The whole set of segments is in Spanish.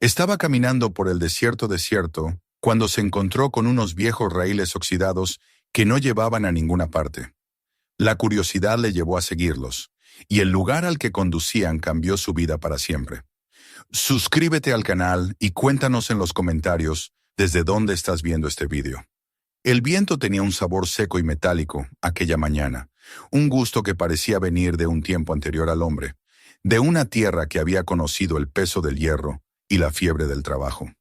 Estaba caminando por el desierto cuando se encontró con unos viejos raíles oxidados que no llevaban a ninguna parte. La curiosidad le llevó a seguirlos, y el lugar al que conducían cambió su vida para siempre. Suscríbete al canal y cuéntanos en los comentarios desde dónde estás viendo este vídeo. El viento tenía un sabor seco y metálico aquella mañana, un gusto que parecía venir de un tiempo anterior al hombre, de una tierra que había conocido el peso del hierro y la fiebre del trabajo.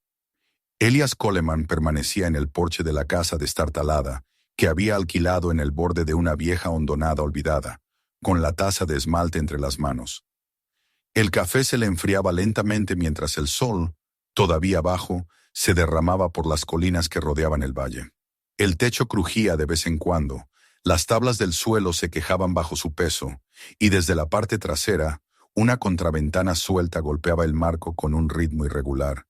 Elias Coleman permanecía en el porche de la casa destartalada que había alquilado en el borde de una vieja hondonada olvidada, con la taza de esmalte entre las manos. El café se le enfriaba lentamente mientras el sol, todavía bajo, se derramaba por las colinas que rodeaban el valle. El techo crujía de vez en cuando, las tablas del suelo se quejaban bajo su peso, y desde la parte trasera, una contraventana suelta golpeaba el marco con un ritmo irregular,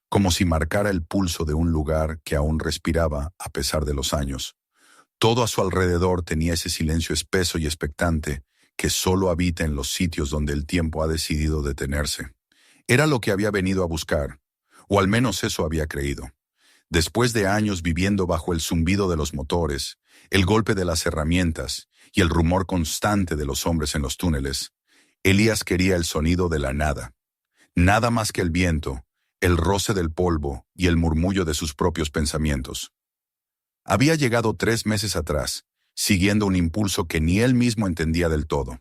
como si marcara el pulso de un lugar que aún respiraba a pesar de los años. Todo a su alrededor tenía ese silencio espeso y expectante que solo habita en los sitios donde el tiempo ha decidido detenerse. Era lo que había venido a buscar, o al menos eso había creído. Después de años viviendo bajo el zumbido de los motores, el golpe de las herramientas y el rumor constante de los hombres en los túneles, Elías quería el sonido de la nada. Nada más que el viento, el roce del polvo y el murmullo de sus propios pensamientos. Había llegado 3 meses atrás, siguiendo un impulso que ni él mismo entendía del todo.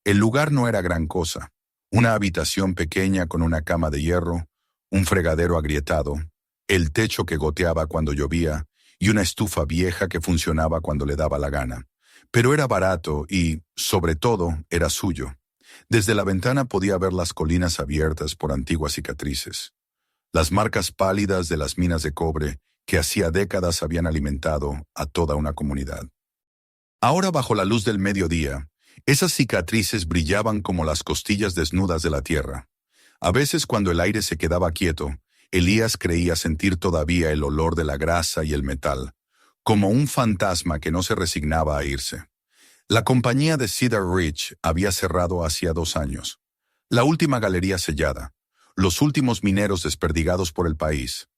El lugar no era gran cosa, una habitación pequeña con una cama de hierro, un fregadero agrietado, el techo que goteaba cuando llovía y una estufa vieja que funcionaba cuando le daba la gana. Pero era barato y, sobre todo, era suyo. Desde la ventana podía ver las colinas abiertas por antiguas cicatrices, las marcas pálidas de las minas de cobre que hacía décadas habían alimentado a toda una comunidad. Ahora, bajo la luz del mediodía, esas cicatrices brillaban como las costillas desnudas de la tierra. A veces, cuando el aire se quedaba quieto, Elías creía sentir todavía el olor de la grasa y el metal, como un fantasma que no se resignaba a irse. La compañía de Cedar Ridge había cerrado hacía 2 años. La última galería sellada, los últimos mineros desperdigados por el país.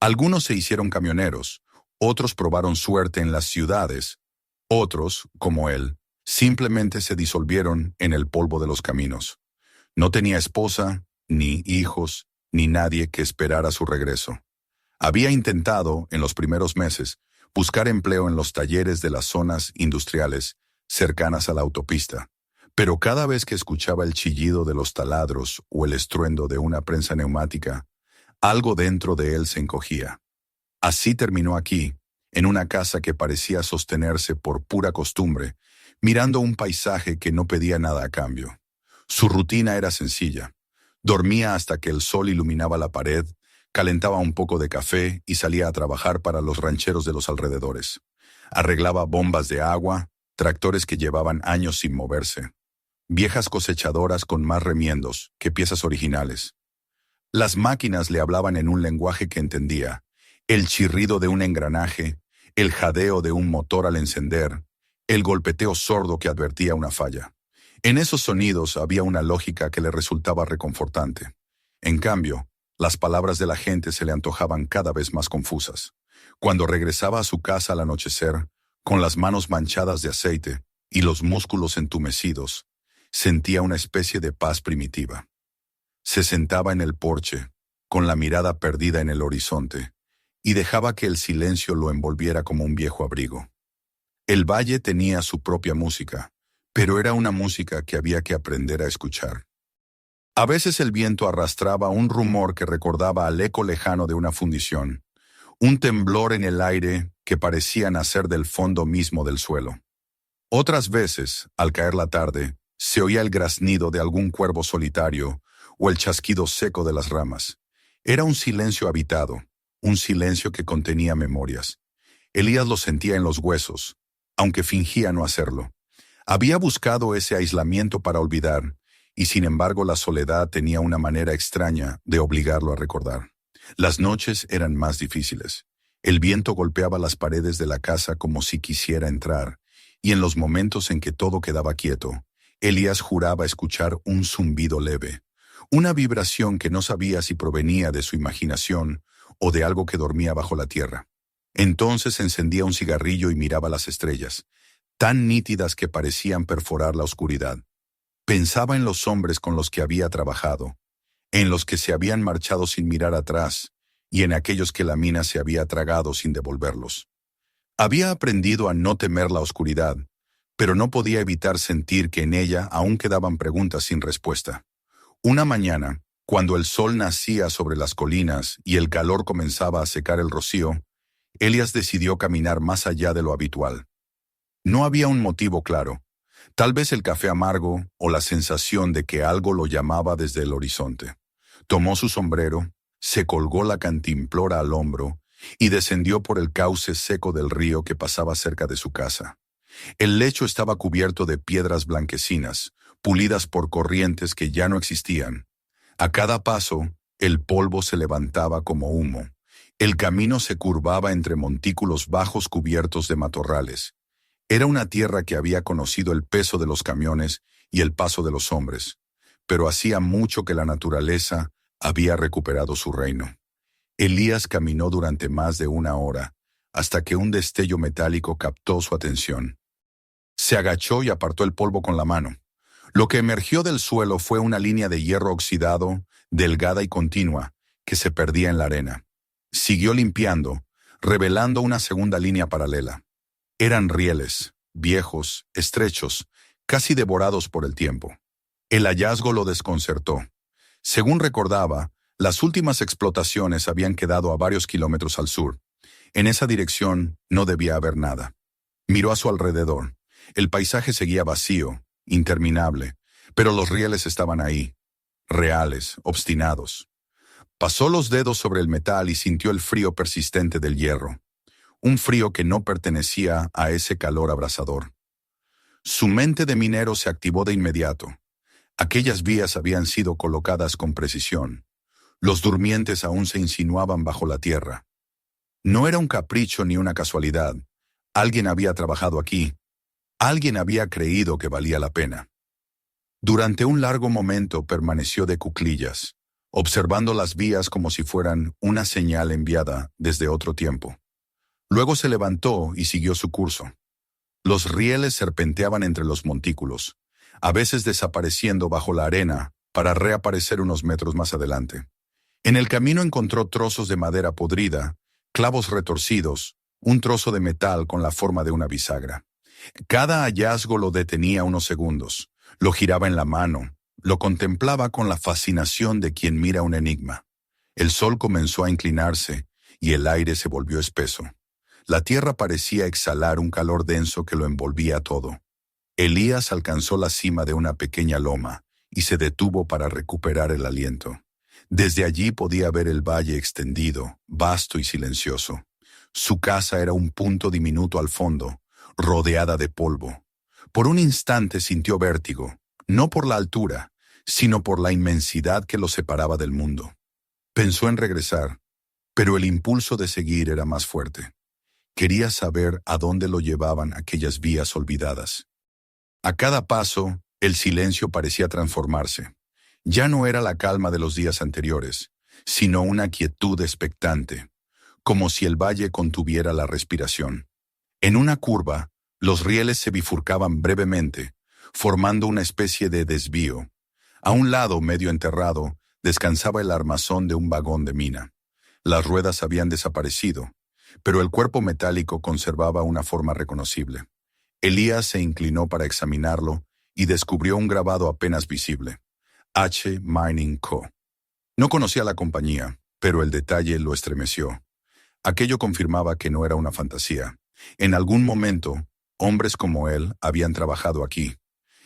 Algunos se hicieron camioneros, otros probaron suerte en las ciudades, otros, como él, simplemente se disolvieron en el polvo de los caminos. No tenía esposa, ni hijos, ni nadie que esperara su regreso. Había intentado, en los primeros meses, buscar empleo en los talleres de las zonas industriales cercanas a la autopista, pero cada vez que escuchaba el chillido de los taladros o el estruendo de una prensa neumática, algo dentro de él se encogía. Así terminó aquí, en una casa que parecía sostenerse por pura costumbre, mirando un paisaje que no pedía nada a cambio. Su rutina era sencilla. Dormía hasta que el sol iluminaba la pared, calentaba un poco de café y salía a trabajar para los rancheros de los alrededores. Arreglaba bombas de agua, tractores que llevaban años sin moverse, viejas cosechadoras con más remiendos que piezas originales. Las máquinas le hablaban en un lenguaje que entendía, el chirrido de un engranaje, el jadeo de un motor al encender, el golpeteo sordo que advertía una falla. En esos sonidos había una lógica que le resultaba reconfortante. En cambio, las palabras de la gente se le antojaban cada vez más confusas. Cuando regresaba a su casa al anochecer, con las manos manchadas de aceite y los músculos entumecidos, sentía una especie de paz primitiva. Se sentaba en el porche, con la mirada perdida en el horizonte, y dejaba que el silencio lo envolviera como un viejo abrigo. El valle tenía su propia música, pero era una música que había que aprender a escuchar. A veces el viento arrastraba un rumor que recordaba al eco lejano de una fundición, un temblor en el aire que parecía nacer del fondo mismo del suelo. Otras veces, al caer la tarde, se oía el graznido de algún cuervo solitario o el chasquido seco de las ramas. Era un silencio habitado, un silencio que contenía memorias. Elías lo sentía en los huesos, aunque fingía no hacerlo. Había buscado ese aislamiento para olvidar, y sin embargo la soledad tenía una manera extraña de obligarlo a recordar. Las noches eran más difíciles. El viento golpeaba las paredes de la casa como si quisiera entrar, y en los momentos en que todo quedaba quieto, Elías juraba escuchar un zumbido leve, una vibración que no sabía si provenía de su imaginación o de algo que dormía bajo la tierra. Entonces encendía un cigarrillo y miraba las estrellas, tan nítidas que parecían perforar la oscuridad. Pensaba en los hombres con los que había trabajado, en los que se habían marchado sin mirar atrás y en aquellos que la mina se había tragado sin devolverlos. Había aprendido a no temer la oscuridad, pero no podía evitar sentir que en ella aún quedaban preguntas sin respuesta. Una mañana, cuando el sol nacía sobre las colinas y el calor comenzaba a secar el rocío, Elías decidió caminar más allá de lo habitual. No había un motivo claro, tal vez el café amargo o la sensación de que algo lo llamaba desde el horizonte. Tomó su sombrero, se colgó la cantimplora al hombro y descendió por el cauce seco del río que pasaba cerca de su casa. El lecho estaba cubierto de piedras blanquecinas, pulidas por corrientes que ya no existían. A cada paso, el polvo se levantaba como humo. El camino se curvaba entre montículos bajos cubiertos de matorrales. Era una tierra que había conocido el peso de los camiones y el paso de los hombres, pero hacía mucho que la naturaleza había recuperado su reino. Elías caminó durante más de una hora, hasta que un destello metálico captó su atención. Se agachó y apartó el polvo con la mano. Lo que emergió del suelo fue una línea de hierro oxidado, delgada y continua, que se perdía en la arena. Siguió limpiando, revelando una segunda línea paralela. Eran rieles, viejos, estrechos, casi devorados por el tiempo. El hallazgo lo desconcertó. Según recordaba, las últimas explotaciones habían quedado a varios kilómetros al sur. En esa dirección no debía haber nada. Miró a su alrededor. El paisaje seguía vacío, interminable, pero los rieles estaban ahí, reales, obstinados. Pasó los dedos sobre el metal y sintió el frío persistente del hierro, un frío que no pertenecía a ese calor abrasador. Su mente de minero se activó de inmediato. Aquellas vías habían sido colocadas con precisión. Los durmientes aún se insinuaban bajo la tierra. No era un capricho ni una casualidad. Alguien había trabajado aquí. Alguien había creído que valía la pena. Durante un largo momento permaneció de cuclillas, observando las vías como si fueran una señal enviada desde otro tiempo. Luego se levantó y siguió su curso. Los rieles serpenteaban entre los montículos, a veces desapareciendo bajo la arena para reaparecer unos metros más adelante. En el camino encontró trozos de madera podrida, clavos retorcidos, un trozo de metal con la forma de una bisagra. Cada hallazgo lo detenía unos segundos, lo giraba en la mano, lo contemplaba con la fascinación de quien mira un enigma. El sol comenzó a inclinarse y el aire se volvió espeso. La tierra parecía exhalar un calor denso que lo envolvía todo. Elías alcanzó la cima de una pequeña loma y se detuvo para recuperar el aliento. Desde allí podía ver el valle extendido, vasto y silencioso. Su casa era un punto diminuto al fondo, rodeada de polvo. Por un instante sintió vértigo, no por la altura, sino por la inmensidad que lo separaba del mundo. Pensó en regresar, pero el impulso de seguir era más fuerte. Quería saber a dónde lo llevaban aquellas vías olvidadas. A cada paso, el silencio parecía transformarse. Ya no era la calma de los días anteriores, sino una quietud expectante, como si el valle contuviera la respiración. En una curva, los rieles se bifurcaban brevemente, formando una especie de desvío. A un lado, medio enterrado, descansaba el armazón de un vagón de mina. Las ruedas habían desaparecido, pero el cuerpo metálico conservaba una forma reconocible. Elías se inclinó para examinarlo y descubrió un grabado apenas visible. H. Mining Co. No conocía la compañía, pero el detalle lo estremeció. Aquello confirmaba que no era una fantasía. En algún momento, hombres como él habían trabajado aquí.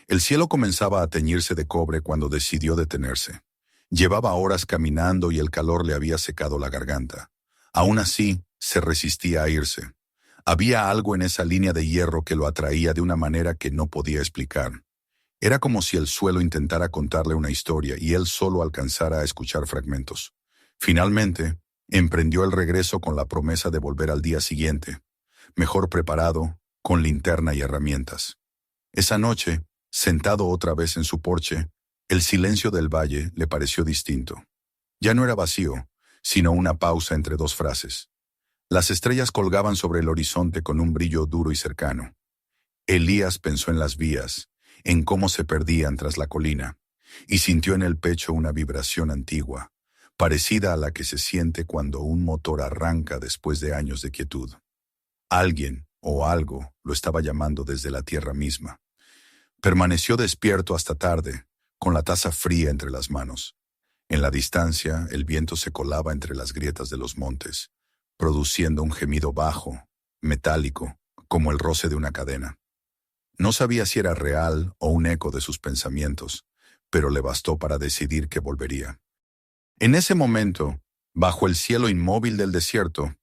El cielo comenzaba a teñirse de cobre cuando decidió detenerse. Llevaba horas caminando y el calor le había secado la garganta. Aún así, se resistía a irse. Había algo en esa línea de hierro que lo atraía de una manera que no podía explicar. Era como si el suelo intentara contarle una historia y él solo alcanzara a escuchar fragmentos. Finalmente, emprendió el regreso con la promesa de volver al día siguiente, mejor preparado, con linterna y herramientas. Esa noche, sentado otra vez en su porche, El silencio del valle le pareció distinto. Ya no era vacío, sino una pausa entre dos frases. Las estrellas colgaban sobre el horizonte con un brillo duro y cercano. Elías pensó en las vías, en cómo se perdían tras la colina, y sintió en el pecho una vibración antigua, parecida a la que se siente cuando un motor arranca después de años de quietud. Alguien o algo lo estaba llamando desde la tierra misma. Permaneció despierto hasta tarde, con la taza fría entre las manos. En la distancia, el viento se colaba entre las grietas de los montes, produciendo un gemido bajo, metálico, como el roce de una cadena. No sabía si era real o un eco de sus pensamientos, pero le bastó para decidir que volvería. En ese momento, bajo el cielo inmóvil del desierto,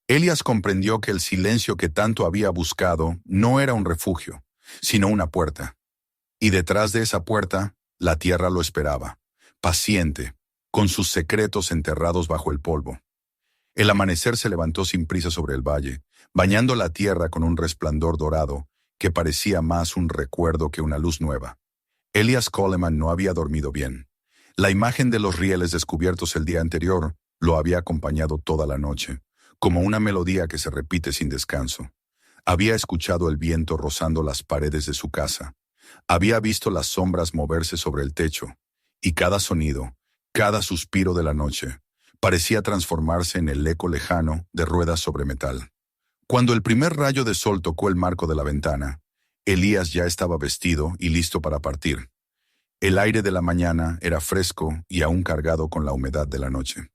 Elías comprendió que el silencio que tanto había buscado no era un refugio, sino una puerta. Y detrás de esa puerta, la tierra lo esperaba, paciente, con sus secretos enterrados bajo el polvo. El amanecer se levantó sin prisa sobre el valle, bañando la tierra con un resplandor dorado que parecía más un recuerdo que una luz nueva. Elias Coleman no había dormido bien. La imagen de los rieles descubiertos el día anterior lo había acompañado toda la noche, como una melodía que se repite sin descanso. Había escuchado el viento rozando las paredes de su casa. Había visto las sombras moverse sobre el techo, y cada sonido, cada suspiro de la noche, parecía transformarse en el eco lejano de ruedas sobre metal. Cuando el primer rayo de sol tocó el marco de la ventana, Elías ya estaba vestido y listo para partir. El aire de la mañana era fresco y aún cargado con la humedad de la noche.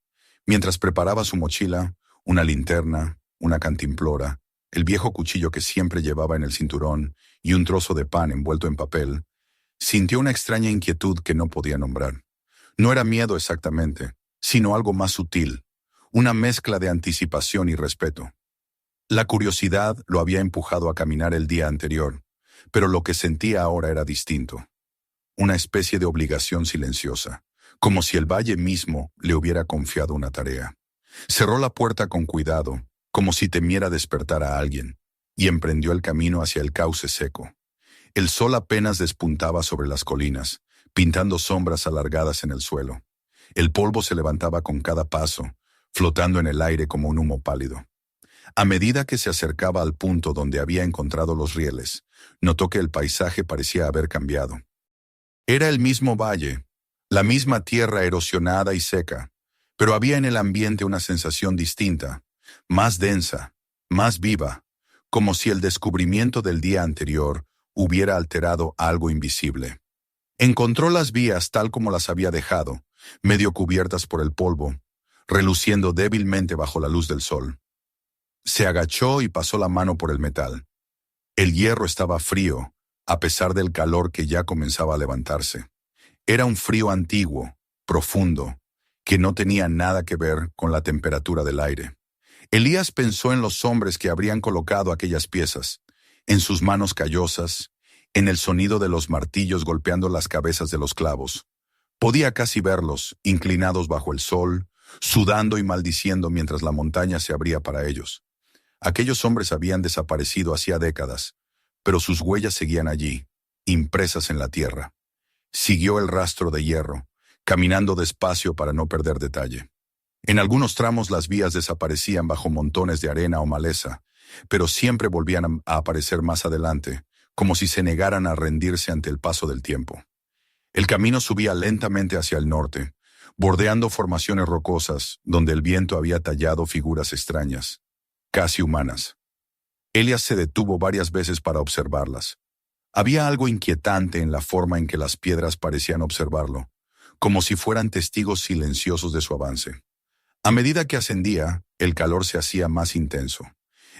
Mientras preparaba su mochila, una linterna, una cantimplora, el viejo cuchillo que siempre llevaba en el cinturón y un trozo de pan envuelto en papel, sintió una extraña inquietud que no podía nombrar. No era miedo exactamente, sino algo más sutil, una mezcla de anticipación y respeto. La curiosidad lo había empujado a caminar el día anterior, pero lo que sentía ahora era distinto. Una especie de obligación silenciosa, como si el valle mismo le hubiera confiado una tarea. Cerró la puerta con cuidado, como si temiera despertar a alguien, y emprendió el camino hacia el cauce seco. El sol apenas despuntaba sobre las colinas, pintando sombras alargadas en el suelo. El polvo se levantaba con cada paso, flotando en el aire como un humo pálido. A medida que se acercaba al punto donde había encontrado los rieles, notó que el paisaje parecía haber cambiado. Era el mismo valle, la misma tierra erosionada y seca, pero había en el ambiente una sensación distinta, más densa, más viva, como si el descubrimiento del día anterior hubiera alterado algo invisible. Encontró las vías tal como las había dejado, medio cubiertas por el polvo, reluciendo débilmente bajo la luz del sol. Se agachó y pasó la mano por el metal. El hierro estaba frío, a pesar del calor que ya comenzaba a levantarse. Era un frío antiguo, profundo, que no tenía nada que ver con la temperatura del aire. Elías pensó en los hombres que habrían colocado aquellas piezas, en sus manos callosas, en el sonido de los martillos golpeando las cabezas de los clavos. Podía casi verlos, inclinados bajo el sol, sudando y maldiciendo mientras la montaña se abría para ellos. Aquellos hombres habían desaparecido hacía décadas, pero sus huellas seguían allí, impresas en la tierra. Siguió el rastro de hierro, caminando despacio para no perder detalle. En algunos tramos las vías desaparecían bajo montones de arena o maleza, pero siempre volvían a aparecer más adelante, como si se negaran a rendirse ante el paso del tiempo. El camino subía lentamente hacia el norte, bordeando formaciones rocosas donde el viento había tallado figuras extrañas, casi humanas. Elías se detuvo varias veces para observarlas. Había algo inquietante en la forma en que las piedras parecían observarlo, como si fueran testigos silenciosos de su avance. A medida que ascendía, el calor se hacía más intenso.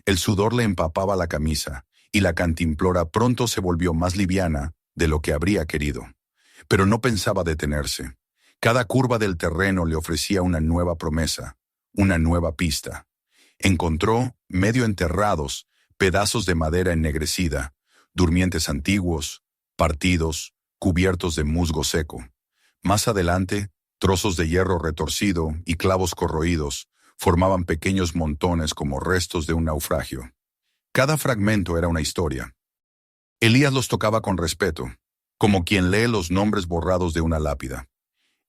El sudor le empapaba la camisa, y la cantimplora pronto se volvió más liviana de lo que habría querido. Pero no pensaba detenerse. Cada curva del terreno le ofrecía una nueva promesa, una nueva pista. Encontró, medio enterrados, pedazos de madera ennegrecida, durmientes antiguos, partidos, cubiertos de musgo seco. Más adelante, trozos de hierro retorcido y clavos corroídos formaban pequeños montones como restos de un naufragio. Cada fragmento era una historia. Elías los tocaba con respeto. como quien lee los nombres borrados de una lápida.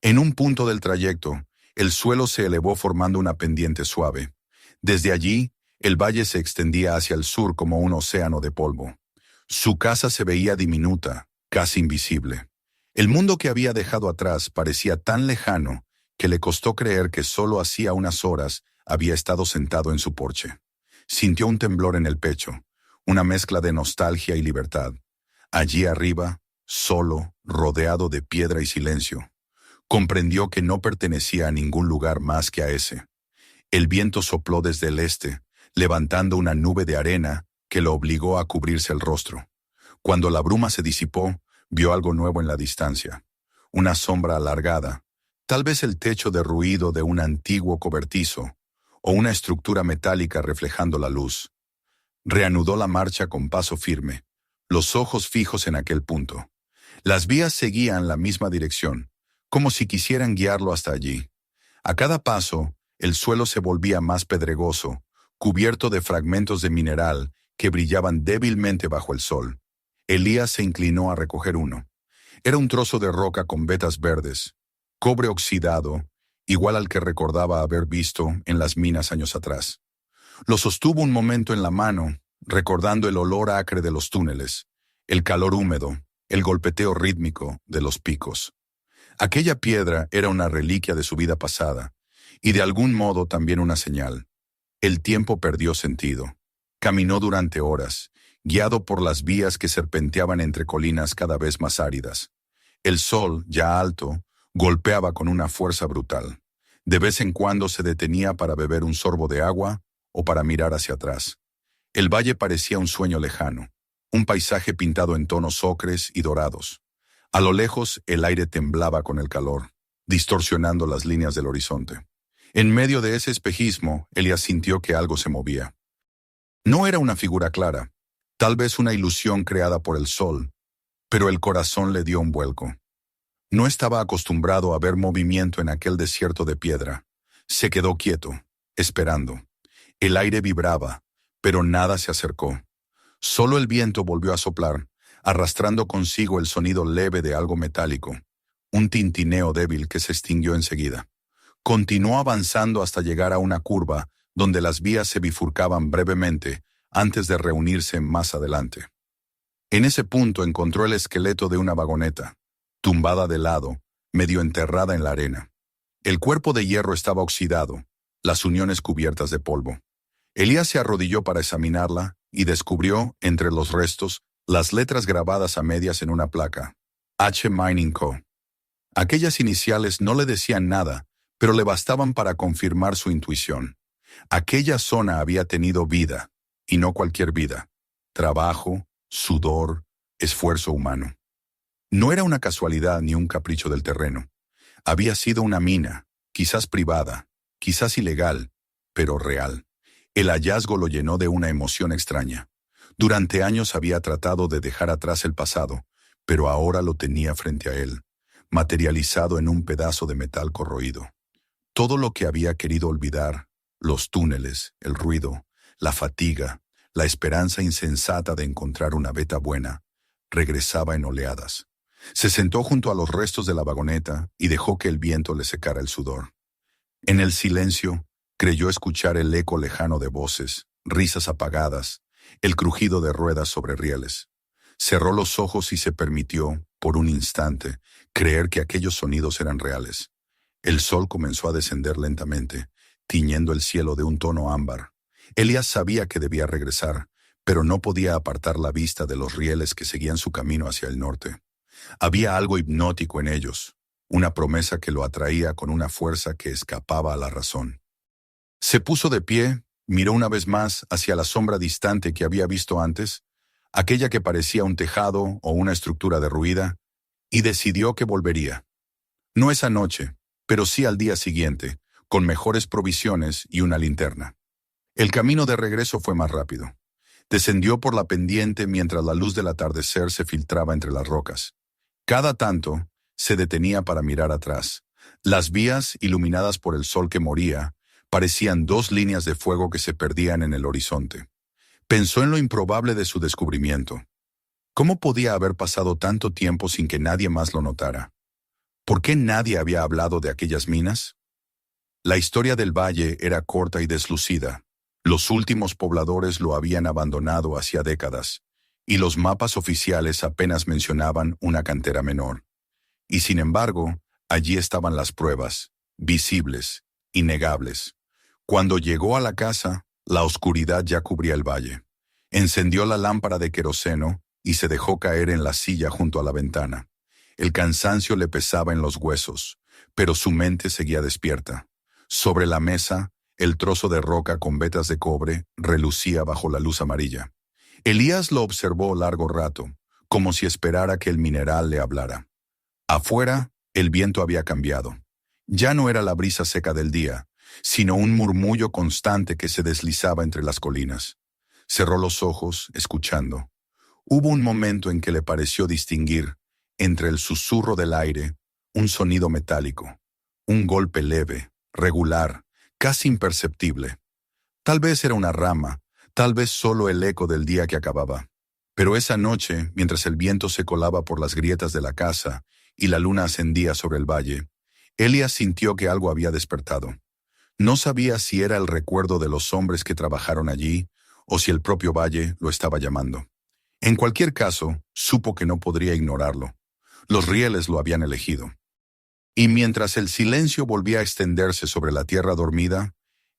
En un punto del trayecto, el suelo se elevó formando una pendiente suave. Desde allí, el valle se extendía hacia el sur como un océano de polvo. Su casa se veía diminuta, casi invisible. El mundo que había dejado atrás parecía tan lejano que le costó creer que solo hacía unas horas había estado sentado en su porche. Sintió un temblor en el pecho, una mezcla de nostalgia y libertad. Allí arriba, solo, rodeado de piedra y silencio, comprendió que no pertenecía a ningún lugar más que a ese. El viento sopló desde el este, levantando una nube de arena que lo obligó a cubrirse el rostro. Cuando la bruma se disipó, vio algo nuevo en la distancia. Una sombra alargada, tal vez el techo derruido de un antiguo cobertizo, o una estructura metálica reflejando la luz. Reanudó la marcha con paso firme, los ojos fijos en aquel punto. Las vías seguían la misma dirección, como si quisieran guiarlo hasta allí. A cada paso, el suelo se volvía más pedregoso, cubierto de fragmentos de mineral que brillaban débilmente bajo el sol. Elías se inclinó a recoger uno. Era un trozo de roca con vetas verdes, cobre oxidado, igual al que recordaba haber visto en las minas años atrás. Lo sostuvo un momento en la mano, recordando el olor acre de los túneles, el calor húmedo, el golpeteo rítmico de los picos. Aquella piedra era una reliquia de su vida pasada, y de algún modo también una señal. El tiempo perdió sentido. Caminó durante horas, guiado por las vías que serpenteaban entre colinas cada vez más áridas. El sol, ya alto, golpeaba con una fuerza brutal. De vez en cuando se detenía para beber un sorbo de agua o para mirar hacia atrás. El valle parecía un sueño lejano, un paisaje pintado en tonos ocres y dorados. A lo lejos, el aire temblaba con el calor, distorsionando las líneas del horizonte. En medio de ese espejismo, Elías sintió que algo se movía. No era una figura clara, tal vez una ilusión creada por el sol, pero el corazón le dio un vuelco. No estaba acostumbrado a ver movimiento en aquel desierto de piedra. Se quedó quieto, esperando. El aire vibraba, pero nada se acercó. Solo el viento volvió a soplar, arrastrando consigo el sonido leve de algo metálico, un tintineo débil que se extinguió enseguida. Continuó avanzando hasta llegar a una curva donde las vías se bifurcaban brevemente antes de reunirse más adelante. En ese punto encontró el esqueleto de una vagoneta, tumbada de lado, medio enterrada en la arena. El cuerpo de hierro estaba oxidado, las uniones cubiertas de polvo. Elías se arrodilló para examinarla y descubrió, entre los restos, las letras grabadas a medias en una placa. H. Mining Co. Aquellas iniciales no le decían nada, pero le bastaban para confirmar su intuición. Aquella zona había tenido vida, y no cualquier vida. Trabajo, sudor, esfuerzo humano. No era una casualidad ni un capricho del terreno. Había sido una mina, quizás privada, quizás ilegal, pero real. El hallazgo lo llenó de una emoción extraña. Durante años había tratado de dejar atrás el pasado, pero ahora lo tenía frente a él, materializado en un pedazo de metal corroído. Todo lo que había querido olvidar, los túneles, el ruido, la fatiga, la esperanza insensata de encontrar una veta buena, regresaba en oleadas. Se sentó junto a los restos de la vagoneta y dejó que el viento le secara el sudor. En el silencio, creyó escuchar el eco lejano de voces, risas apagadas, el crujido de ruedas sobre rieles. Cerró los ojos y se permitió, por un instante, creer que aquellos sonidos eran reales. El sol comenzó a descender lentamente, tiñendo el cielo de un tono ámbar. Elías sabía que debía regresar, pero no podía apartar la vista de los rieles que seguían su camino hacia el norte. Había algo hipnótico en ellos, una promesa que lo atraía con una fuerza que escapaba a la razón. Se puso de pie, miró una vez más hacia la sombra distante que había visto antes, aquella que parecía un tejado o una estructura derruida, y decidió que volvería. No esa noche, pero sí al día siguiente, con mejores provisiones y una linterna. El camino de regreso fue más rápido. Descendió por la pendiente mientras la luz del atardecer se filtraba entre las rocas. Cada tanto, se detenía para mirar atrás. Las vías, iluminadas por el sol que moría, parecían dos líneas de fuego que se perdían en el horizonte. Pensó en lo improbable de su descubrimiento. ¿Cómo podía haber pasado tanto tiempo sin que nadie más lo notara? ¿Por qué nadie había hablado de aquellas minas? La historia del valle era corta y deslucida. Los últimos pobladores lo habían abandonado hacía décadas, y los mapas oficiales apenas mencionaban una cantera menor. Y sin embargo, allí estaban las pruebas, visibles, innegables. Cuando llegó a la casa, la oscuridad ya cubría el valle. Encendió la lámpara de queroseno y se dejó caer en la silla junto a la ventana. El cansancio le pesaba en los huesos, pero su mente seguía despierta. Sobre la mesa, el trozo de roca con vetas de cobre relucía bajo la luz amarilla. Elías lo observó largo rato, como si esperara que el mineral le hablara. Afuera, el viento había cambiado. Ya no era la brisa seca del día, sino un murmullo constante que se deslizaba entre las colinas. Cerró los ojos, escuchando. Hubo un momento en que le pareció distinguir, entre el susurro del aire, un sonido metálico, un golpe leve, regular, casi imperceptible. Tal vez era una rama, tal vez solo el eco del día que acababa. Pero esa noche, mientras el viento se colaba por las grietas de la casa y la luna ascendía sobre el valle, Elías sintió que algo había despertado. No sabía si era el recuerdo de los hombres que trabajaron allí o si el propio valle lo estaba llamando. En cualquier caso, supo que no podría ignorarlo. Los rieles lo habían elegido. Y mientras el silencio volvía a extenderse sobre la tierra dormida,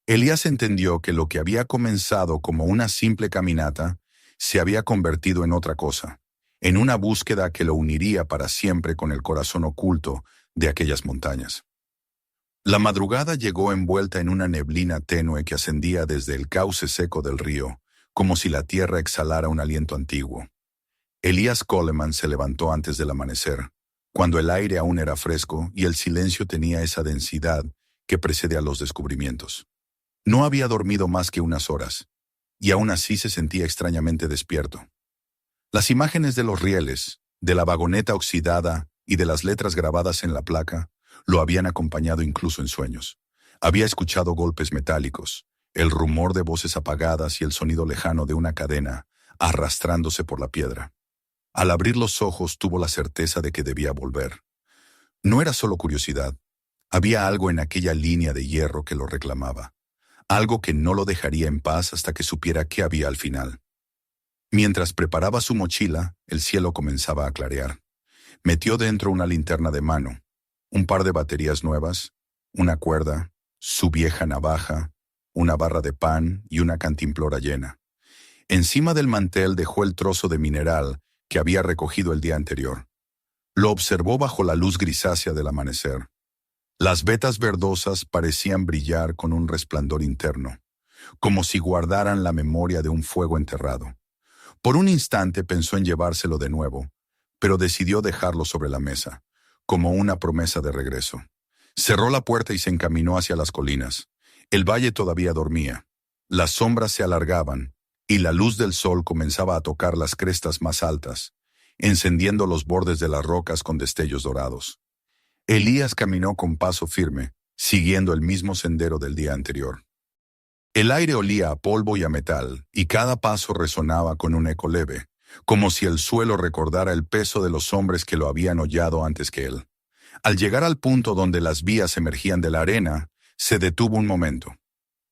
Elías entendió que lo que había comenzado como una simple caminata se había convertido en otra cosa, en una búsqueda que lo uniría para siempre con el corazón oculto de aquellas montañas. La madrugada llegó envuelta en una neblina tenue que ascendía desde el cauce seco del río, como si la tierra exhalara un aliento antiguo. Elías Coleman se levantó antes del amanecer, cuando el aire aún era fresco y el silencio tenía esa densidad que precede a los descubrimientos. No había dormido más que unas horas, y aún así se sentía extrañamente despierto. Las imágenes de los rieles, de la vagoneta oxidada y de las letras grabadas en la placa lo habían acompañado incluso en sueños. Había escuchado golpes metálicos, el rumor de voces apagadas y el sonido lejano de una cadena arrastrándose por la piedra. Al abrir los ojos tuvo la certeza de que debía volver. No era solo curiosidad. Había algo en aquella línea de hierro que lo reclamaba. Algo que no lo dejaría en paz hasta que supiera qué había al final. Mientras preparaba su mochila, el cielo comenzaba a clarear. Metió dentro una linterna de mano, un par de baterías nuevas, una cuerda, su vieja navaja, una barra de pan y una cantimplora llena. Encima del mantel dejó el trozo de mineral que había recogido el día anterior. Lo observó bajo la luz grisácea del amanecer. Las vetas verdosas parecían brillar con un resplandor interno, como si guardaran la memoria de un fuego enterrado. Por un instante pensó en llevárselo de nuevo, pero decidió dejarlo sobre la mesa, como una promesa de regreso. Cerró la puerta y se encaminó hacia las colinas. El valle todavía dormía. Las sombras se alargaban, y la luz del sol comenzaba a tocar las crestas más altas, encendiendo los bordes de las rocas con destellos dorados. Elías caminó con paso firme, siguiendo el mismo sendero del día anterior. El aire olía a polvo y a metal, y cada paso resonaba con un eco leve, como si el suelo recordara el peso de los hombres que lo habían hollado antes que él. Al llegar al punto donde las vías emergían de la arena, se detuvo un momento.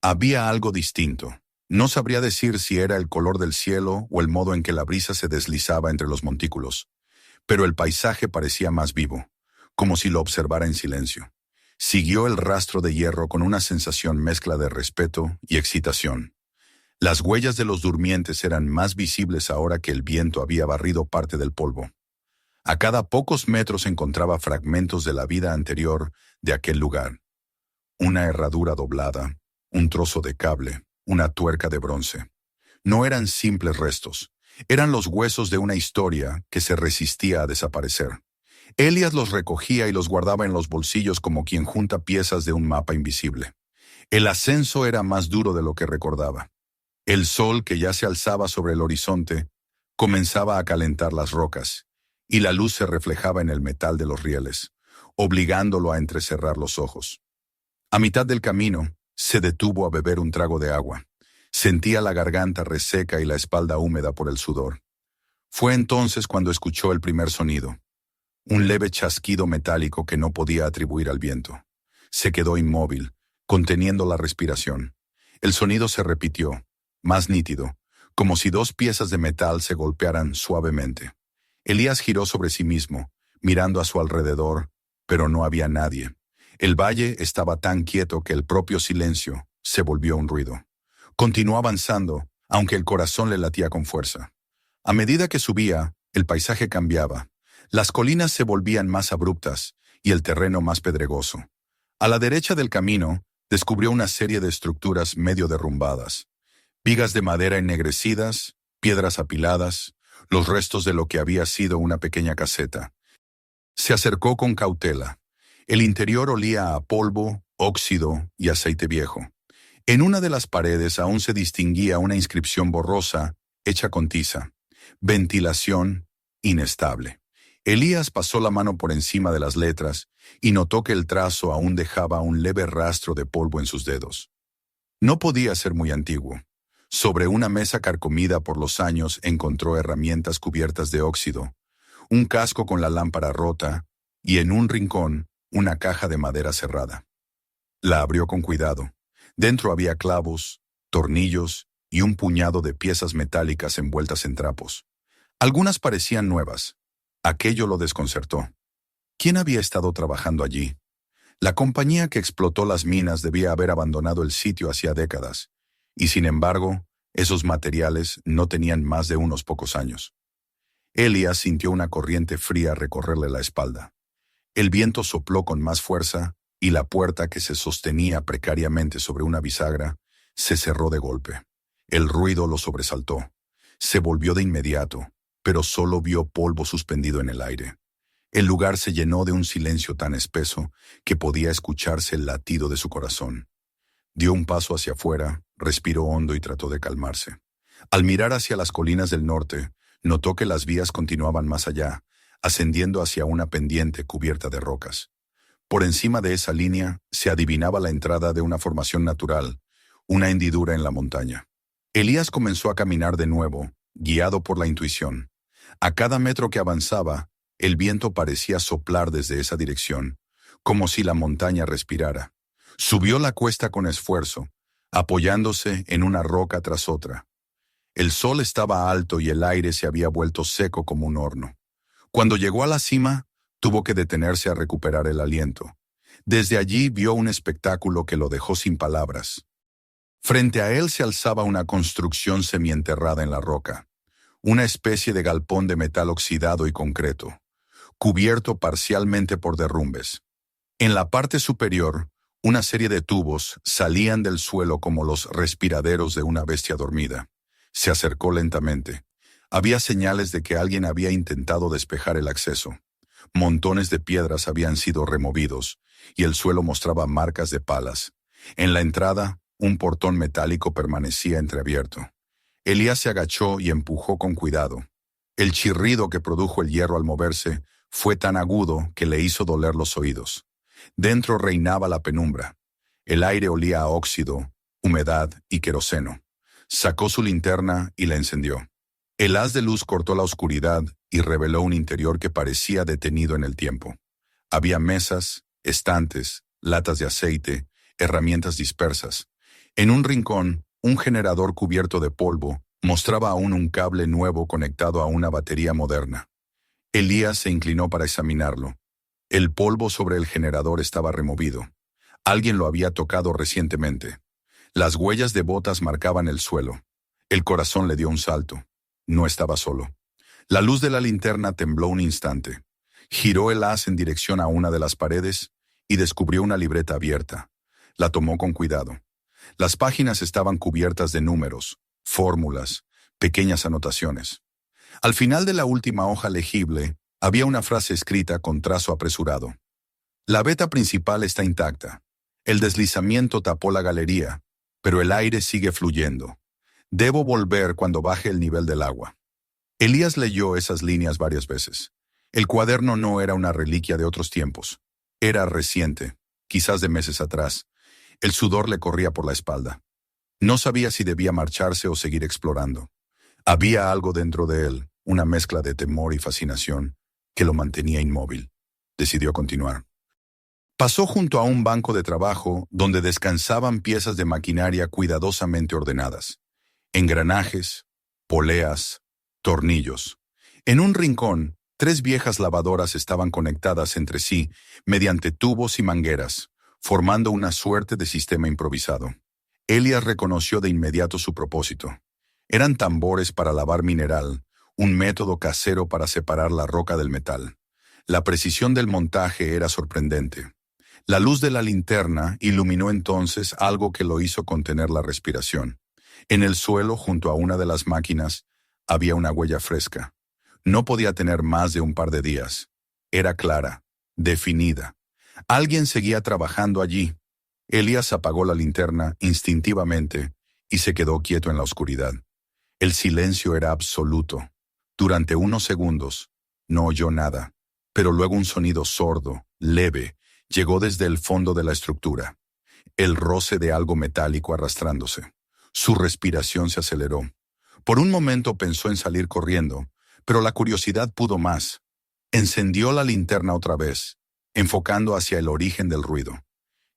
Había algo distinto. No sabría decir si era el color del cielo o el modo en que la brisa se deslizaba entre los montículos, pero el paisaje parecía más vivo, como si lo observara en silencio. Siguió el rastro de hierro con una sensación mezcla de respeto y excitación. Las huellas de los durmientes eran más visibles ahora que el viento había barrido parte del polvo. A cada pocos metros encontraba fragmentos de la vida anterior de aquel lugar. Una herradura doblada, un trozo de cable, una tuerca de bronce. No eran simples restos, eran los huesos de una historia que se resistía a desaparecer. Elías los recogía y los guardaba en los bolsillos como quien junta piezas de un mapa invisible. El ascenso era más duro de lo que recordaba. El sol, que ya se alzaba sobre el horizonte, comenzaba a calentar las rocas, y la luz se reflejaba en el metal de los rieles, obligándolo a entrecerrar los ojos. A mitad del camino, se detuvo a beber un trago de agua. Sentía la garganta reseca y la espalda húmeda por el sudor. Fue entonces cuando escuchó el primer sonido, un leve chasquido metálico que no podía atribuir al viento. Se quedó inmóvil, conteniendo la respiración. El sonido se repitió, más nítido, como si dos piezas de metal se golpearan suavemente. Elías giró sobre sí mismo, mirando a su alrededor, pero no había nadie. El valle estaba tan quieto que el propio silencio se volvió un ruido. Continuó avanzando, aunque el corazón le latía con fuerza. A medida que subía, el paisaje cambiaba. Las colinas se volvían más abruptas y el terreno más pedregoso. A la derecha del camino, descubrió una serie de estructuras medio derrumbadas. Vigas de madera ennegrecidas, piedras apiladas, los restos de lo que había sido una pequeña caseta. Se acercó con cautela. El interior olía a polvo, óxido y aceite viejo. En una de las paredes aún se distinguía una inscripción borrosa, hecha con tiza. Ventilación inestable. Elías pasó la mano por encima de las letras y notó que el trazo aún dejaba un leve rastro de polvo en sus dedos. No podía ser muy antiguo. Sobre una mesa carcomida por los años encontró herramientas cubiertas de óxido, un casco con la lámpara rota y en un rincón una caja de madera cerrada. La abrió con cuidado. Dentro había clavos, tornillos y un puñado de piezas metálicas envueltas en trapos. Algunas parecían nuevas. Aquello lo desconcertó. ¿Quién había estado trabajando allí? La compañía que explotó las minas debía haber abandonado el sitio hacía décadas, y sin embargo, esos materiales no tenían más de unos pocos años. Elías sintió una corriente fría recorrerle la espalda. El viento sopló con más fuerza y la puerta que se sostenía precariamente sobre una bisagra se cerró de golpe. El ruido lo sobresaltó. Se volvió de inmediato, pero solo vio polvo suspendido en el aire. El lugar se llenó de un silencio tan espeso que podía escucharse el latido de su corazón. Dio un paso hacia afuera, respiró hondo y trató de calmarse. Al mirar hacia las colinas del norte, notó que las vías continuaban más allá, ascendiendo hacia una pendiente cubierta de rocas. Por encima de esa línea se adivinaba la entrada de una formación natural, una hendidura en la montaña. Elías comenzó a caminar de nuevo, guiado por la intuición. A cada metro que avanzaba, el viento parecía soplar desde esa dirección, como si la montaña respirara. Subió la cuesta con esfuerzo, apoyándose en una roca tras otra. El sol estaba alto y el aire se había vuelto seco como un horno. Cuando llegó a la cima, tuvo que detenerse a recuperar el aliento. Desde allí vio un espectáculo que lo dejó sin palabras. Frente a él se alzaba una construcción semienterrada en la roca, una especie de galpón de metal oxidado y concreto, cubierto parcialmente por derrumbes. En la parte superior, una serie de tubos salían del suelo como los respiraderos de una bestia dormida. Se acercó lentamente. Había señales de que alguien había intentado despejar el acceso. Montones de piedras habían sido removidos, y el suelo mostraba marcas de palas. En la entrada, un portón metálico permanecía entreabierto. Elías se agachó y empujó con cuidado. El chirrido que produjo el hierro al moverse fue tan agudo que le hizo doler los oídos. Dentro reinaba la penumbra. El aire olía a óxido, humedad y queroseno. Sacó su linterna y la encendió. El haz de luz cortó la oscuridad y reveló un interior que parecía detenido en el tiempo. Había mesas, estantes, latas de aceite, herramientas dispersas. En un rincón, un generador cubierto de polvo mostraba aún un cable nuevo conectado a una batería moderna. Elías se inclinó para examinarlo. El polvo sobre el generador estaba removido. Alguien lo había tocado recientemente. Las huellas de botas marcaban el suelo. El corazón le dio un salto. No estaba solo. La luz de la linterna tembló un instante. Giró el haz en dirección a una de las paredes y descubrió una libreta abierta. La tomó con cuidado. Las páginas estaban cubiertas de números, fórmulas, pequeñas anotaciones. Al final de la última hoja legible, había una frase escrita con trazo apresurado. La veta principal está intacta. El deslizamiento tapó la galería, pero el aire sigue fluyendo. Debo volver cuando baje el nivel del agua. Elías leyó esas líneas varias veces. El cuaderno no era una reliquia de otros tiempos. Era reciente, quizás de meses atrás. El sudor le corría por la espalda. No sabía si debía marcharse o seguir explorando. Había algo dentro de él, una mezcla de temor y fascinación que lo mantenía inmóvil. Decidió continuar. Pasó junto a un banco de trabajo donde descansaban piezas de maquinaria cuidadosamente ordenadas. Engranajes, poleas, tornillos. En un rincón, 3 viejas lavadoras estaban conectadas entre sí mediante tubos y mangueras, formando una suerte de sistema improvisado. Elias reconoció de inmediato su propósito. Eran tambores para lavar mineral, un método casero para separar la roca del metal. La precisión del montaje era sorprendente. La luz de la linterna iluminó entonces algo que lo hizo contener la respiración. En el suelo, junto a una de las máquinas, había una huella fresca. No podía tener más de un par de días. Era clara, definida. Alguien seguía trabajando allí. Elias apagó la linterna instintivamente y se quedó quieto en la oscuridad. El silencio era absoluto. Durante unos segundos, no oyó nada, pero luego un sonido sordo, leve, llegó desde el fondo de la estructura. El roce de algo metálico arrastrándose. Su respiración se aceleró. Por un momento pensó en salir corriendo, pero la curiosidad pudo más. Encendió la linterna otra vez, enfocando hacia el origen del ruido.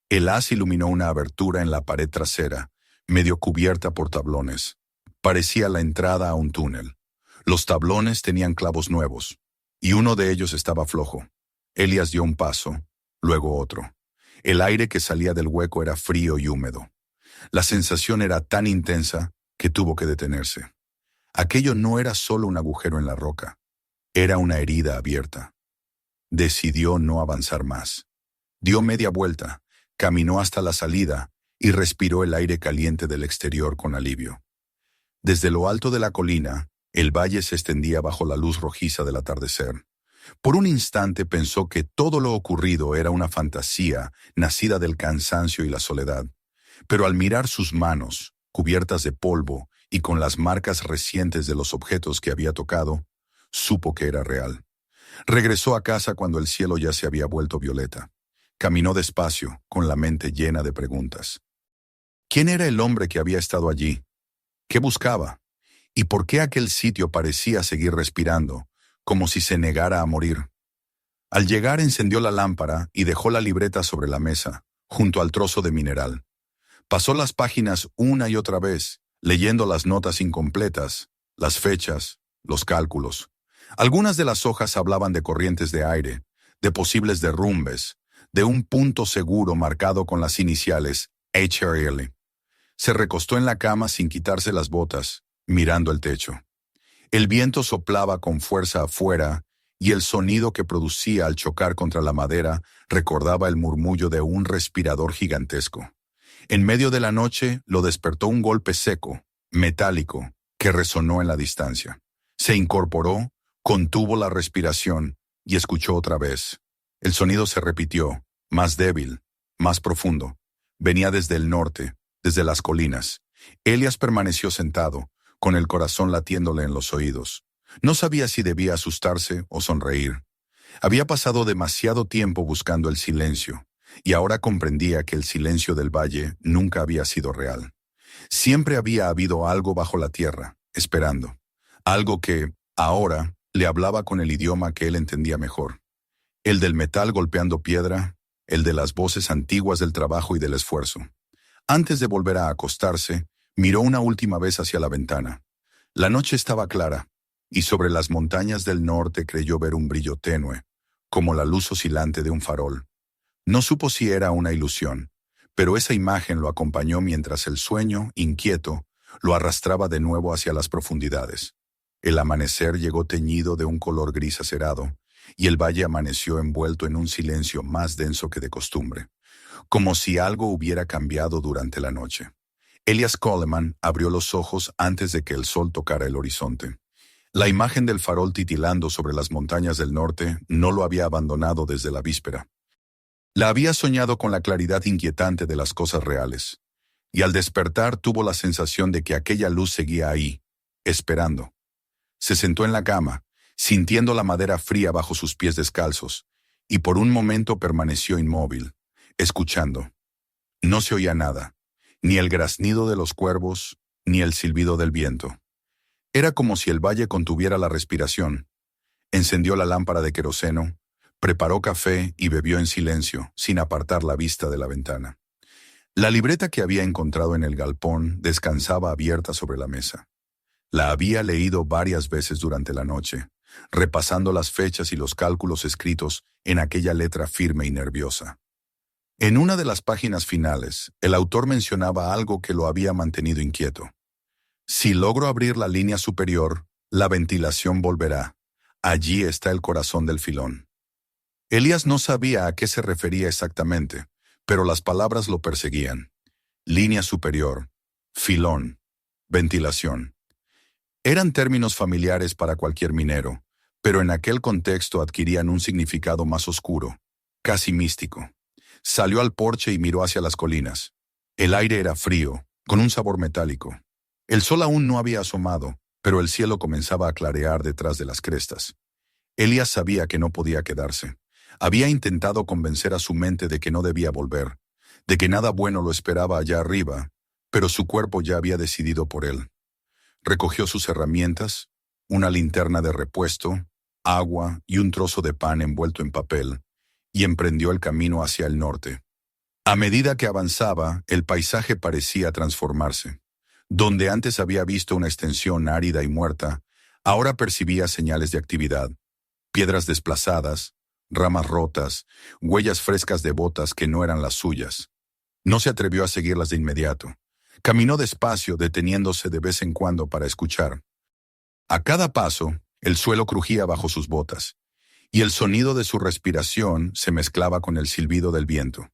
El haz iluminó una abertura en la pared trasera, medio cubierta por tablones. Parecía la entrada a un túnel. Los tablones tenían clavos nuevos, y uno de ellos estaba flojo. Elias dio un paso, luego otro. El aire que salía del hueco era frío y húmedo. La sensación era tan intensa que tuvo que detenerse. Aquello no era solo un agujero en la roca, era una herida abierta. Decidió no avanzar más. Dio media vuelta, caminó hasta la salida y respiró el aire caliente del exterior con alivio. Desde lo alto de la colina, el valle se extendía bajo la luz rojiza del atardecer. Por un instante pensó que todo lo ocurrido era una fantasía nacida del cansancio y la soledad. Pero al mirar sus manos, cubiertas de polvo y con las marcas recientes de los objetos que había tocado, supo que era real. Regresó a casa cuando el cielo ya se había vuelto violeta. Caminó despacio, con la mente llena de preguntas. ¿Quién era el hombre que había estado allí? ¿Qué buscaba? ¿Y por qué aquel sitio parecía seguir respirando, como si se negara a morir? Al llegar encendió la lámpara y dejó la libreta sobre la mesa, junto al trozo de mineral. Pasó las páginas una y otra vez, leyendo las notas incompletas, las fechas, los cálculos. Algunas de las hojas hablaban de corrientes de aire, de posibles derrumbes, de un punto seguro marcado con las iniciales HRL. Se recostó en la cama sin quitarse las botas, mirando el techo. El viento soplaba con fuerza afuera y el sonido que producía al chocar contra la madera recordaba el murmullo de un respirador gigantesco. En medio de la noche lo despertó un golpe seco, metálico, que resonó en la distancia. Se incorporó, contuvo la respiración y escuchó otra vez. El sonido se repitió, más débil, más profundo. Venía desde el norte, desde las colinas. Elias permaneció sentado, con el corazón latiéndole en los oídos. No sabía si debía asustarse o sonreír. Había pasado demasiado tiempo buscando el silencio, y ahora comprendía que el silencio del valle nunca había sido real. Siempre había habido algo bajo la tierra, esperando. Algo que, ahora, le hablaba con el idioma que él entendía mejor. El del metal golpeando piedra, el de las voces antiguas del trabajo y del esfuerzo. Antes de volver a acostarse, miró una última vez hacia la ventana. La noche estaba clara, y sobre las montañas del norte creyó ver un brillo tenue, como la luz oscilante de un farol. No supo si era una ilusión, pero esa imagen lo acompañó mientras el sueño, inquieto, lo arrastraba de nuevo hacia las profundidades. El amanecer llegó teñido de un color gris acerado, y el valle amaneció envuelto en un silencio más denso que de costumbre, como si algo hubiera cambiado durante la noche. Elias Coleman abrió los ojos antes de que el sol tocara el horizonte. La imagen del farol titilando sobre las montañas del norte no lo había abandonado desde la víspera. La había soñado con la claridad inquietante de las cosas reales, y al despertar tuvo la sensación de que aquella luz seguía ahí, esperando. Se sentó en la cama, sintiendo la madera fría bajo sus pies descalzos, y por un momento permaneció inmóvil, escuchando. No se oía nada, ni el graznido de los cuervos, ni el silbido del viento. Era como si el valle contuviera la respiración. Encendió la lámpara de queroseno, preparó café y bebió en silencio, sin apartar la vista de la ventana. La libreta que había encontrado en el galpón descansaba abierta sobre la mesa. La había leído varias veces durante la noche, repasando las fechas y los cálculos escritos en aquella letra firme y nerviosa. En una de las páginas finales, el autor mencionaba algo que lo había mantenido inquieto. Si logro abrir la línea superior, la ventilación volverá. Allí está el corazón del filón. Elías no sabía a qué se refería exactamente, pero las palabras lo perseguían. Línea superior, filón, ventilación. Eran términos familiares para cualquier minero, pero en aquel contexto adquirían un significado más oscuro, casi místico. Salió al porche y miró hacia las colinas. El aire era frío, con un sabor metálico. El sol aún no había asomado, pero el cielo comenzaba a clarear detrás de las crestas. Elías sabía que no podía quedarse. Había intentado convencer a su mente de que no debía volver, de que nada bueno lo esperaba allá arriba, pero su cuerpo ya había decidido por él. Recogió sus herramientas, una linterna de repuesto, agua y un trozo de pan envuelto en papel, y emprendió el camino hacia el norte. A medida que avanzaba, el paisaje parecía transformarse. Donde antes había visto una extensión árida y muerta, ahora percibía señales de actividad, piedras desplazadas, ramas rotas, huellas frescas de botas que no eran las suyas. No se atrevió a seguirlas de inmediato. Caminó despacio, deteniéndose de vez en cuando para escuchar. A cada paso, el suelo crujía bajo sus botas, y el sonido de su respiración se mezclaba con el silbido del viento.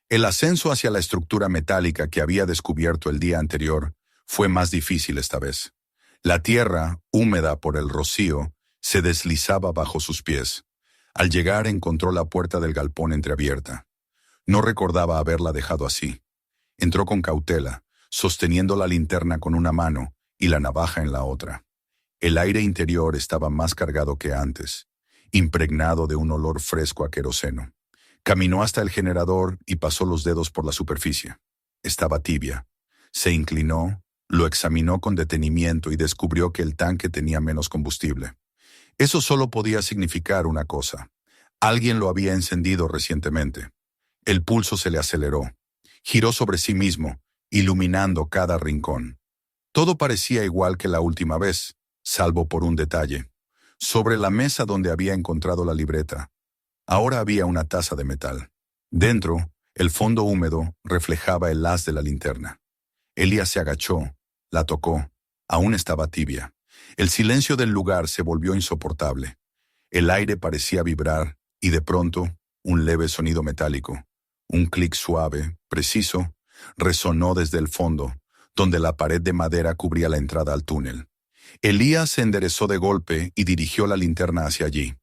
El ascenso hacia la estructura metálica que había descubierto el día anterior fue más difícil esta vez. La tierra, húmeda por el rocío, se deslizaba bajo sus pies. Al llegar encontró la puerta del galpón entreabierta. No recordaba haberla dejado así. Entró con cautela, sosteniendo la linterna con una mano y la navaja en la otra. El aire interior estaba más cargado que antes, impregnado de un olor fresco a queroseno. Caminó hasta el generador y pasó los dedos por la superficie. Estaba tibia. Se inclinó, lo examinó con detenimiento y descubrió que el tanque tenía menos combustible. Eso solo podía significar una cosa. Alguien lo había encendido recientemente. El pulso se le aceleró. Giró sobre sí mismo, iluminando cada rincón. Todo parecía igual que la última vez, salvo por un detalle. Sobre la mesa donde había encontrado la libreta, ahora había una taza de metal. Dentro, el fondo húmedo reflejaba el haz de la linterna. Elías se agachó, la tocó. Aún estaba tibia. El silencio del lugar se volvió insoportable. El aire parecía vibrar y de pronto, un leve sonido metálico, un clic suave, preciso, resonó desde el fondo, donde la pared de madera cubría la entrada al túnel. Elías se enderezó de golpe y dirigió la linterna hacia allí.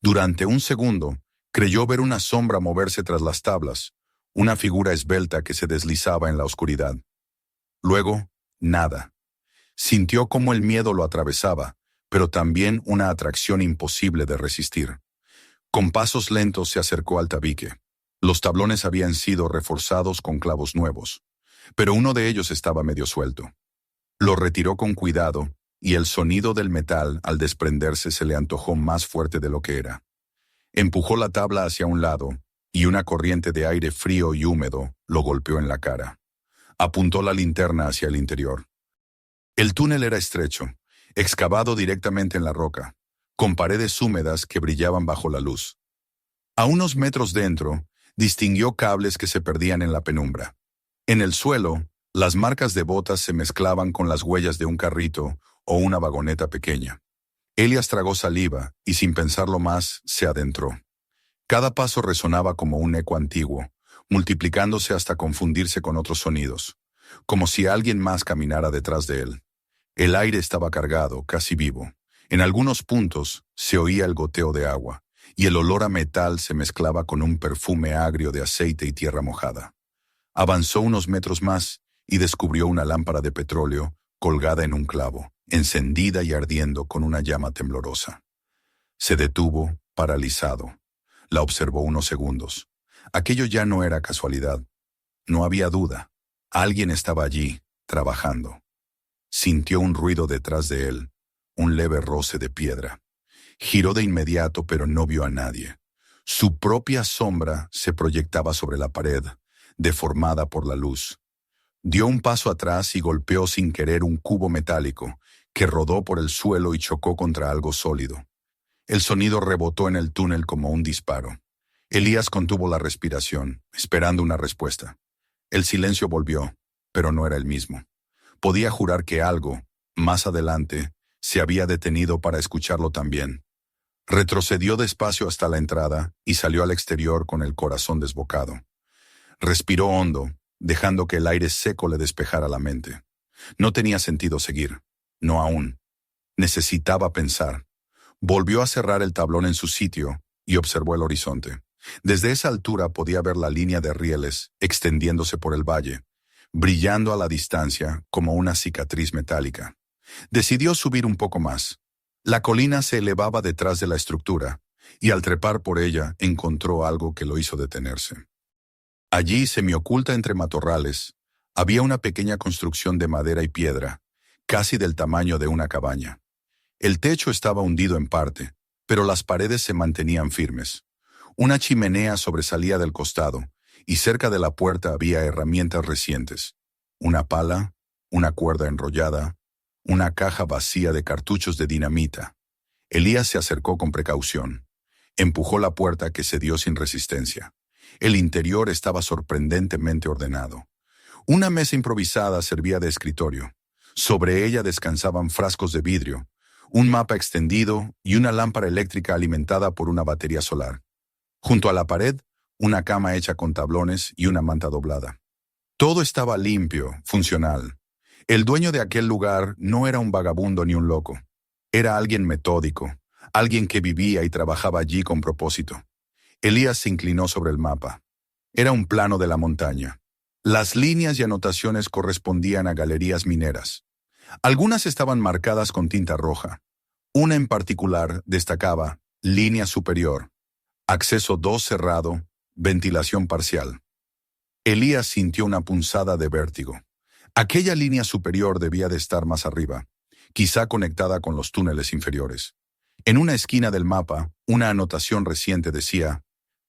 Durante un segundo, creyó ver una sombra moverse tras las tablas, una figura esbelta que se deslizaba en la oscuridad. Luego, nada. Sintió cómo el miedo lo atravesaba, pero también una atracción imposible de resistir. Con pasos lentos se acercó al tabique. Los tablones habían sido reforzados con clavos nuevos, pero uno de ellos estaba medio suelto. Lo retiró con cuidado, y el sonido del metal al desprenderse se le antojó más fuerte de lo que era. Empujó la tabla hacia un lado, y una corriente de aire frío y húmedo lo golpeó en la cara. Apuntó la linterna hacia el interior. El túnel era estrecho, excavado directamente en la roca, con paredes húmedas que brillaban bajo la luz. A unos metros dentro, distinguió cables que se perdían en la penumbra. En el suelo, las marcas de botas se mezclaban con las huellas de un carrito o una vagoneta pequeña. Elías tragó saliva y sin pensarlo más, se adentró. Cada paso resonaba como un eco antiguo, multiplicándose hasta confundirse con otros sonidos, como si alguien más caminara detrás de él. El aire estaba cargado, casi vivo. En algunos puntos se oía el goteo de agua, y el olor a metal se mezclaba con un perfume agrio de aceite y tierra mojada. Avanzó unos metros más y descubrió una lámpara de petróleo colgada en un clavo, encendida y ardiendo con una llama temblorosa. Se detuvo, paralizado. La observó unos segundos. Aquello ya no era casualidad. No había duda. Alguien estaba allí, trabajando. sintió un ruido detrás de él, un leve roce de piedra. Giró de inmediato, pero no vio a nadie. Su propia sombra se proyectaba sobre la pared, deformada por la luz. Dio un paso atrás y golpeó sin querer un cubo metálico, que rodó por el suelo y chocó contra algo sólido. El sonido rebotó en el túnel como un disparo. Elías contuvo la respiración, esperando una respuesta. El silencio volvió, pero no era el mismo. Podía jurar que algo, más adelante, se había detenido para escucharlo también. Retrocedió despacio hasta la entrada y salió al exterior con el corazón desbocado. Respiró hondo, dejando que el aire seco le despejara la mente. No tenía sentido seguir. No aún. Necesitaba pensar. Volvió a cerrar el tablón en su sitio y observó el horizonte. Desde esa altura podía ver la línea de rieles extendiéndose por el valle, brillando a la distancia como una cicatriz metálica. Decidió subir un poco más. La colina se elevaba detrás de la estructura, y al trepar por ella encontró algo que lo hizo detenerse. Allí, semioculta entre matorrales, había una pequeña construcción de madera y piedra, casi del tamaño de una cabaña. El techo estaba hundido en parte, pero las paredes se mantenían firmes. Una chimenea sobresalía del costado, y cerca de la puerta había herramientas recientes. Una pala, una cuerda enrollada, una caja vacía de cartuchos de dinamita. Elías se acercó con precaución. Empujó la puerta que cedió sin resistencia. El interior estaba sorprendentemente ordenado. Una mesa improvisada servía de escritorio. Sobre ella descansaban frascos de vidrio, un mapa extendido y una lámpara eléctrica alimentada por una batería solar. Junto a la pared, una cama hecha con tablones y una manta doblada. Todo estaba limpio, funcional. El dueño de aquel lugar no era un vagabundo ni un loco. Era alguien metódico, alguien que vivía y trabajaba allí con propósito. Elías se inclinó sobre el mapa. Era un plano de la montaña. Las líneas y anotaciones correspondían a galerías mineras. Algunas estaban marcadas con tinta roja. Una en particular destacaba línea superior, acceso 2 cerrado, ventilación parcial. Elías sintió una punzada de vértigo. Aquella línea superior debía de estar más arriba, quizá conectada con los túneles inferiores. En una esquina del mapa, una anotación reciente decía: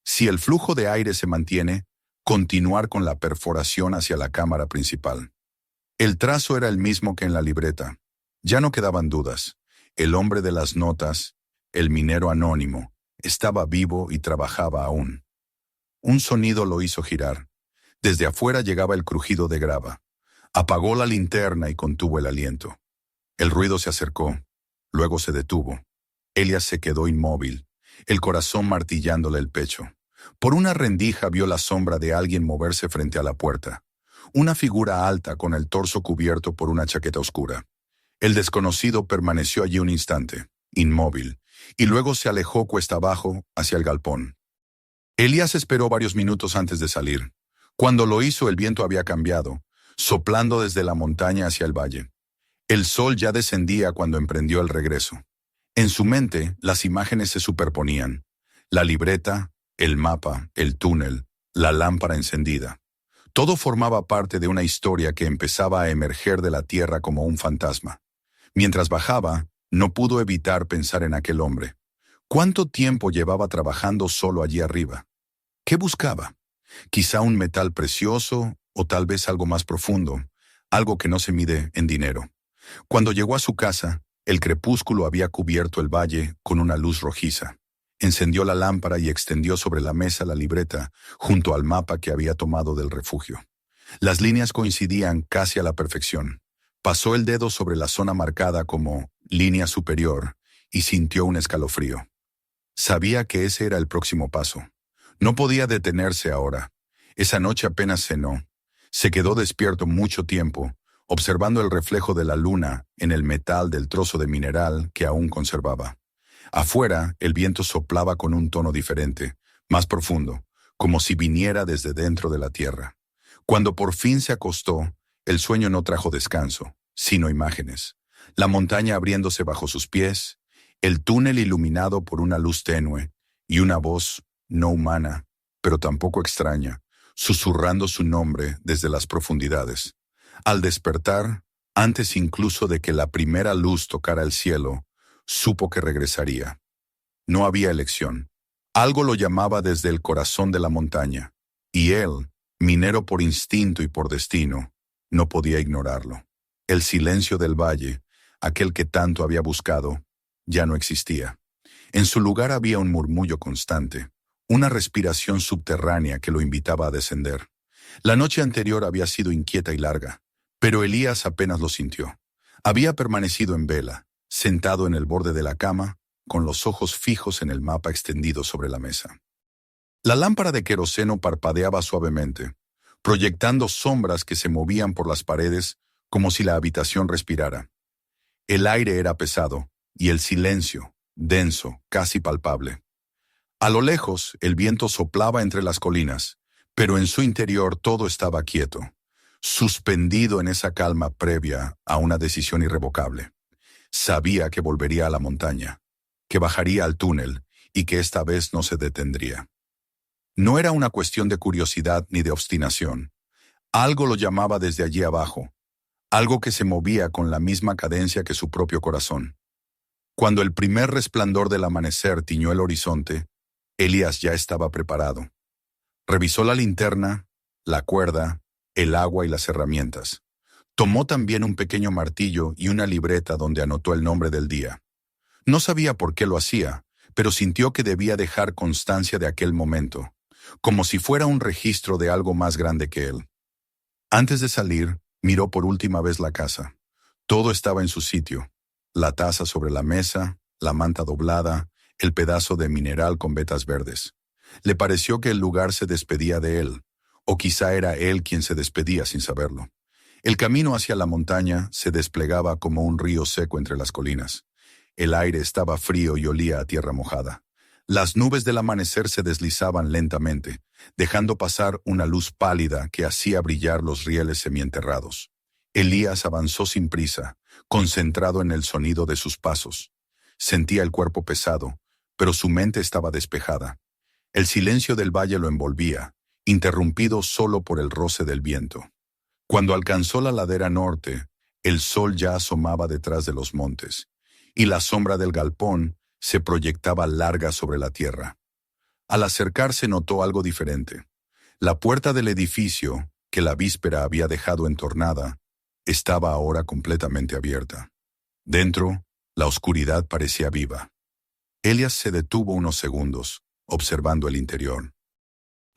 si el flujo de aire se mantiene, continuar con la perforación hacia la cámara principal. El trazo era el mismo que en la libreta. Ya no quedaban dudas. El hombre de las notas, el minero anónimo, estaba vivo y trabajaba aún. Un sonido lo hizo girar. Desde afuera llegaba el crujido de grava. Apagó la linterna y contuvo el aliento. El ruido se acercó, luego se detuvo. Elías se quedó inmóvil, el corazón martillándole el pecho. Por una rendija vio la sombra de alguien moverse frente a la puerta. Una figura alta con el torso cubierto por una chaqueta oscura. El desconocido permaneció allí un instante, inmóvil, y luego se alejó cuesta abajo hacia el galpón. Elías esperó varios minutos antes de salir. Cuando lo hizo, el viento había cambiado, soplando desde la montaña hacia el valle. El sol ya descendía cuando emprendió el regreso. En su mente, las imágenes se superponían. La libreta, el mapa, el túnel, la lámpara encendida. Todo formaba parte de una historia que empezaba a emerger de la tierra como un fantasma. Mientras bajaba, no pudo evitar pensar en aquel hombre. ¿Cuánto tiempo llevaba trabajando solo allí arriba? ¿Qué buscaba? Quizá un metal precioso o tal vez algo más profundo, algo que no se mide en dinero. Cuando llegó a su casa, el crepúsculo había cubierto el valle con una luz rojiza. Encendió la lámpara y extendió sobre la mesa la libreta junto al mapa que había tomado del refugio. Las líneas coincidían casi a la perfección. Pasó el dedo sobre la zona marcada como línea superior y sintió un escalofrío. Sabía que ese era el próximo paso. No podía detenerse ahora. Esa noche apenas cenó. Se quedó despierto mucho tiempo, observando el reflejo de la luna en el metal del trozo de mineral que aún conservaba. Afuera, el viento soplaba con un tono diferente, más profundo, como si viniera desde dentro de la tierra. Cuando por fin se acostó, el sueño no trajo descanso, sino imágenes. La montaña abriéndose bajo sus pies, el túnel iluminado por una luz tenue, y una voz no humana, pero tampoco extraña, susurrando su nombre desde las profundidades. Al despertar, Antes incluso de que la primera luz tocara el cielo, supo que regresaría. No había elección. Algo lo llamaba desde el corazón de la montaña, y él, minero por instinto y por destino, no podía ignorarlo. El silencio del valle, aquel que tanto había buscado, ya no existía. En su lugar había un murmullo constante, una respiración subterránea que lo invitaba a descender. La noche anterior había sido inquieta y larga, pero Elías apenas lo sintió. Había permanecido en vela, sentado en el borde de la cama, con los ojos fijos en el mapa extendido sobre la mesa. La lámpara de queroseno parpadeaba suavemente, proyectando sombras que se movían por las paredes como si la habitación respirara. El aire era pesado, y el silencio, denso, casi palpable. A lo lejos, el viento soplaba entre las colinas, pero en su interior todo estaba quieto, suspendido en esa calma previa a una decisión irrevocable. Sabía que volvería a la montaña, que bajaría al túnel y que esta vez no se detendría. No era una cuestión de curiosidad ni de obstinación. Algo lo llamaba desde allí abajo, algo que se movía con la misma cadencia que su propio corazón. Cuando el primer resplandor del amanecer tiñó el horizonte, Elías ya estaba preparado. Revisó la linterna, la cuerda, el agua y las herramientas. Tomó también un pequeño martillo y una libreta donde anotó el nombre del día. No sabía por qué lo hacía, pero sintió que debía dejar constancia de aquel momento, como si fuera un registro de algo más grande que él. Antes de salir, miró por última vez la casa. Todo estaba en su sitio. La taza sobre la mesa, la manta doblada, el pedazo de mineral con vetas verdes. Le pareció que el lugar se despedía de él, o quizá era él quien se despedía sin saberlo. El camino hacia la montaña se desplegaba como un río seco entre las colinas. El aire estaba frío y olía a tierra mojada. Las nubes del amanecer se deslizaban lentamente, dejando pasar una luz pálida que hacía brillar los rieles semienterrados. Elías avanzó sin prisa, concentrado en el sonido de sus pasos. Sentía el cuerpo pesado, pero su mente estaba despejada. El silencio del valle lo envolvía, interrumpido solo por el roce del viento. Cuando alcanzó la ladera norte, el sol ya asomaba detrás de los montes, y la sombra del galpón se proyectaba larga sobre la tierra. Al acercarse notó algo diferente. La puerta del edificio, que la víspera había dejado entornada, estaba ahora completamente abierta. Dentro, la oscuridad parecía viva. Elías se detuvo unos segundos, observando el interior.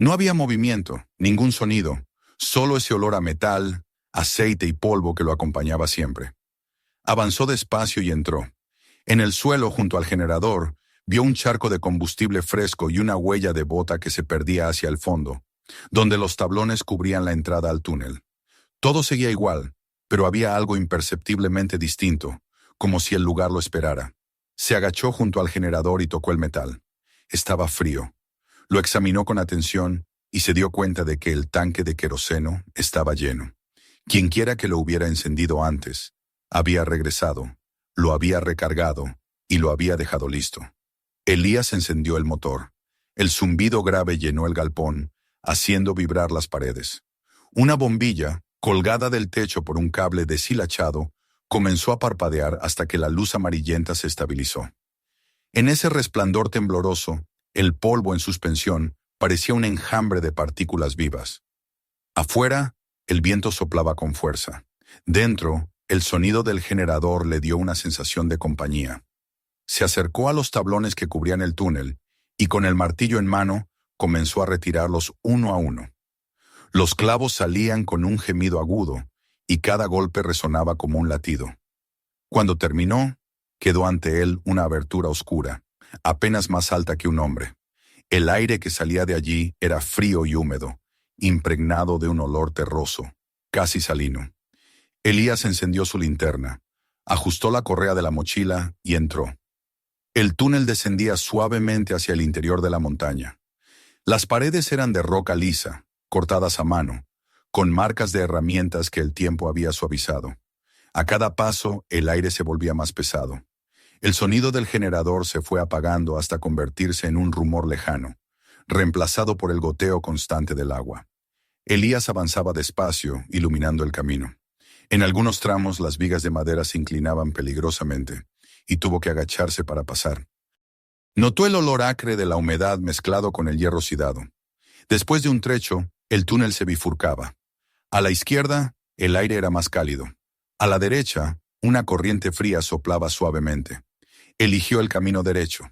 No había movimiento, ningún sonido, solo ese olor a metal, aceite y polvo que lo acompañaba siempre. Avanzó despacio y entró. En el suelo, junto al generador, vio un charco de combustible fresco y una huella de bota que se perdía hacia el fondo, donde los tablones cubrían la entrada al túnel. Todo seguía igual, pero había algo imperceptiblemente distinto, como si el lugar lo esperara. Se agachó junto al generador y tocó el metal. Estaba frío. Lo examinó con atención y se dio cuenta de que el tanque de queroseno estaba lleno. Quienquiera que lo hubiera encendido antes, había regresado, lo había recargado y lo había dejado listo. Elías encendió el motor. El zumbido grave llenó el galpón, haciendo vibrar las paredes. Una bombilla, colgada del techo por un cable deshilachado, comenzó a parpadear hasta que la luz amarillenta se estabilizó. En ese resplandor tembloroso, el polvo en suspensión parecía un enjambre de partículas vivas. Afuera, el viento soplaba con fuerza. Dentro, el sonido del generador le dio una sensación de compañía. Se acercó a los tablones que cubrían el túnel y con el martillo en mano comenzó a retirarlos uno a uno. Los clavos salían con un gemido agudo y cada golpe resonaba como un latido. Cuando terminó, quedó ante él una abertura oscura, apenas más alta que un hombre. El aire que salía de allí era frío y húmedo, impregnado de un olor terroso, casi salino. Elías encendió su linterna, ajustó la correa de la mochila y entró. El túnel descendía suavemente hacia el interior de la montaña. Las paredes eran de roca lisa, cortadas a mano, con marcas de herramientas que el tiempo había suavizado. A cada paso, el aire se volvía más pesado. El sonido del generador se fue apagando hasta convertirse en un rumor lejano, reemplazado por el goteo constante del agua. Elías avanzaba despacio, iluminando el camino. En algunos tramos las vigas de madera se inclinaban peligrosamente, y tuvo que agacharse para pasar. Notó el olor acre de la humedad mezclado con el hierro oxidado. Después de un trecho, el túnel se bifurcaba. A la izquierda, el aire era más cálido. A la derecha, una corriente fría soplaba suavemente. Eligió el camino derecho.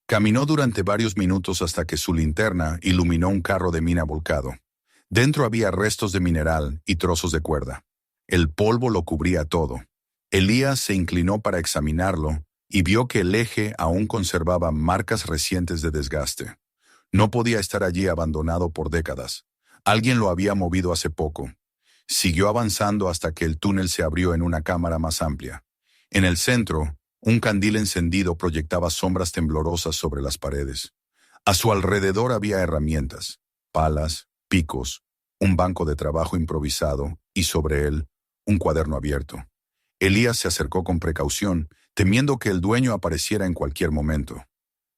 Caminó durante varios minutos hasta que su linterna iluminó un carro de mina volcado. Dentro había restos de mineral y trozos de cuerda. El polvo lo cubría todo. Elías se inclinó para examinarlo y vio que el eje aún conservaba marcas recientes de desgaste. No podía estar allí abandonado por décadas. Alguien lo había movido hace poco. Siguió avanzando hasta que el túnel se abrió en una cámara más amplia. En el centro, un candil encendido proyectaba sombras temblorosas sobre las paredes. A su alrededor había herramientas, palas, picos, un banco de trabajo improvisado y sobre él, un cuaderno abierto. Elías se acercó con precaución, temiendo que el dueño apareciera en cualquier momento.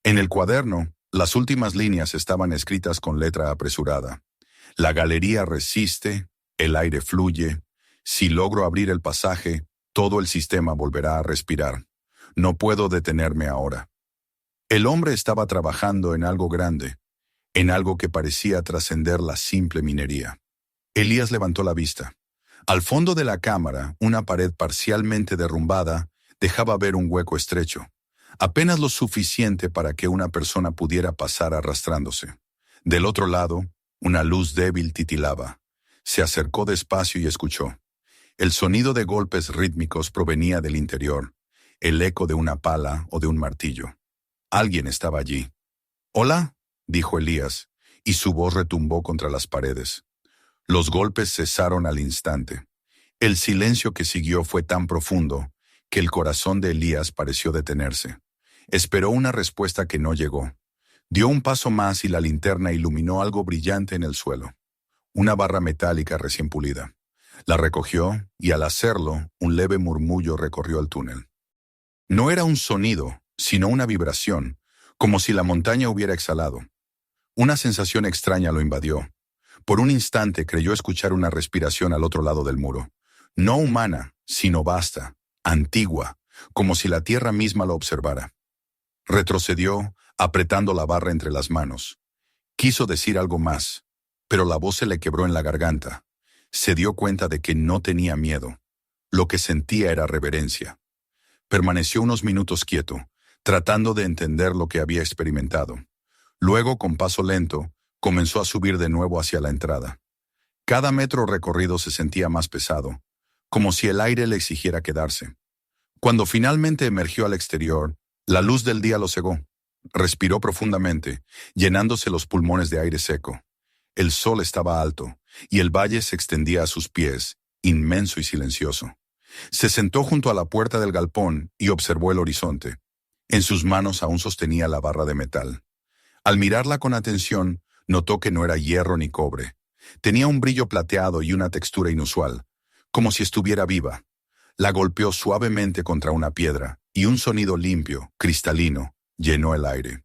En el cuaderno, las últimas líneas estaban escritas con letra apresurada. La galería resiste, el aire fluye. Si logro abrir el pasaje, todo el sistema volverá a respirar. No puedo detenerme ahora. El hombre estaba trabajando en algo grande, en algo que parecía trascender la simple minería. Elías levantó la vista. Al fondo de la cámara, una pared parcialmente derrumbada dejaba ver un hueco estrecho, apenas lo suficiente para que una persona pudiera pasar arrastrándose. Del otro lado, una luz débil titilaba. Se acercó despacio y escuchó. El sonido de golpes rítmicos provenía del interior, el eco de una pala o de un martillo. Alguien estaba allí. «Hola», dijo Elías, y su voz retumbó contra las paredes. Los golpes cesaron al instante. El silencio que siguió fue tan profundo que el corazón de Elías pareció detenerse. Esperó una respuesta que no llegó. Dio un paso más y la linterna iluminó algo brillante en el suelo. Una barra metálica recién pulida. La recogió y al hacerlo, un leve murmullo recorrió el túnel. No era un sonido, sino una vibración, como si la montaña hubiera exhalado. Una sensación extraña lo invadió. Por un instante creyó escuchar una respiración al otro lado del muro. No humana, sino vasta, antigua, como si la tierra misma lo observara. Retrocedió, apretando la barra entre las manos. Quiso decir algo más, pero la voz se le quebró en la garganta. Se dio cuenta de que no tenía miedo. Lo que sentía era reverencia. Permaneció unos minutos quieto, tratando de entender lo que había experimentado. Luego, con paso lento, comenzó a subir de nuevo hacia la entrada. Cada metro recorrido se sentía más pesado, como si el aire le exigiera quedarse. Cuando finalmente emergió al exterior, la luz del día lo cegó. Respiró profundamente, llenándose los pulmones de aire seco. El sol estaba alto, y el valle se extendía a sus pies, inmenso y silencioso. Se sentó junto a la puerta del galpón y observó el horizonte. En sus manos aún sostenía la barra de metal. Al mirarla con atención, notó que no era hierro ni cobre. Tenía un brillo plateado y una textura inusual, como si estuviera viva. La golpeó suavemente contra una piedra, y un sonido limpio, cristalino, llenó el aire.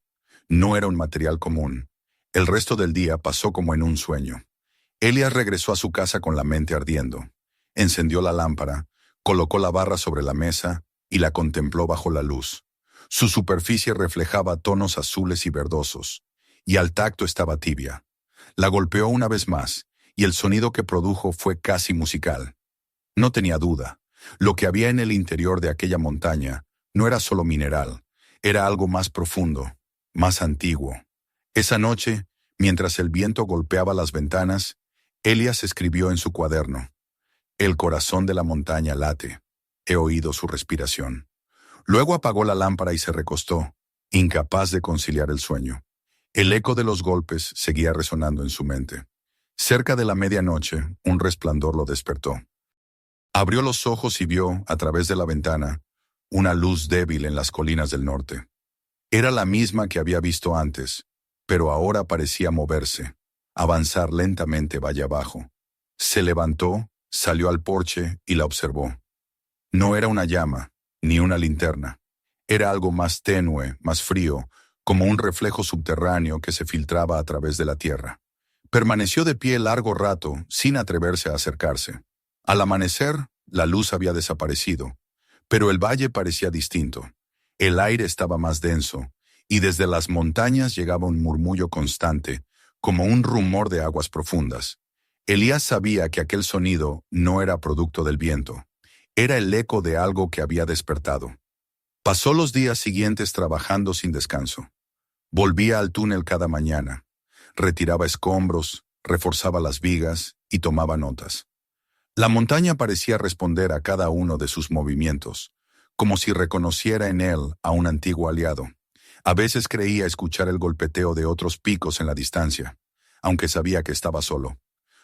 No era un material común. El resto del día pasó como en un sueño. Elías regresó a su casa con la mente ardiendo. Encendió la lámpara, colocó la barra sobre la mesa y la contempló bajo la luz. Su superficie reflejaba tonos azules y verdosos, y al tacto estaba tibia. La golpeó una vez más, y el sonido que produjo fue casi musical. No tenía duda. Lo que había en el interior de aquella montaña no era solo mineral, era algo más profundo, más antiguo. Esa noche, mientras el viento golpeaba las ventanas, Elías escribió en su cuaderno: «El corazón de la montaña late. He oído su respiración». Luego apagó la lámpara y se recostó, incapaz de conciliar el sueño. El eco de los golpes seguía resonando en su mente. Cerca de la medianoche, un resplandor lo despertó. Abrió los ojos y vio, a través de la ventana, una luz débil en las colinas del norte. Era la misma que había visto antes, pero ahora parecía moverse, avanzar lentamente valle abajo. Se levantó, salió al porche y la observó. No era una llama, ni una linterna. Era algo más tenue, más frío, como un reflejo subterráneo que se filtraba a través de la tierra. Permaneció de pie largo rato, sin atreverse a acercarse. Al amanecer, la luz había desaparecido, pero el valle parecía distinto. El aire estaba más denso, y desde las montañas llegaba un murmullo constante, como un rumor de aguas profundas. Elías sabía que aquel sonido no era producto del viento, era el eco de algo que había despertado. Pasó los días siguientes trabajando sin descanso. Volvía al túnel cada mañana, retiraba escombros, reforzaba las vigas y tomaba notas. La montaña parecía responder a cada uno de sus movimientos, como si reconociera en él a un antiguo aliado. A veces creía escuchar el golpeteo de otros picos en la distancia, aunque sabía que estaba solo.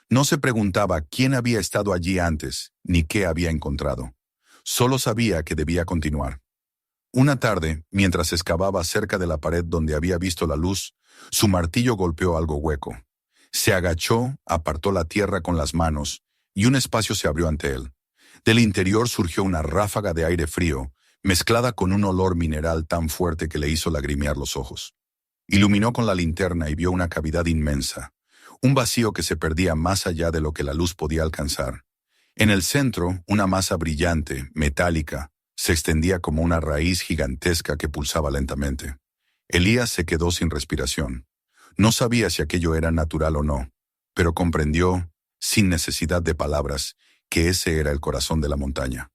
No se preguntaba quién había estado allí antes, ni qué había encontrado. Solo sabía que debía continuar. Una tarde, mientras excavaba cerca de la pared donde había visto la luz, su martillo golpeó algo hueco. Se agachó, apartó la tierra con las manos, y un espacio se abrió ante él. Del interior surgió una ráfaga de aire frío, mezclada con un olor mineral tan fuerte que le hizo lagrimear los ojos. Iluminó con la linterna y vio una cavidad inmensa, un vacío que se perdía más allá de lo que la luz podía alcanzar. En el centro, una masa brillante, metálica, se extendía como una raíz gigantesca que pulsaba lentamente. Elías se quedó sin respiración. No sabía si aquello era natural o no, pero comprendió, sin necesidad de palabras, que ese era el corazón de la montaña.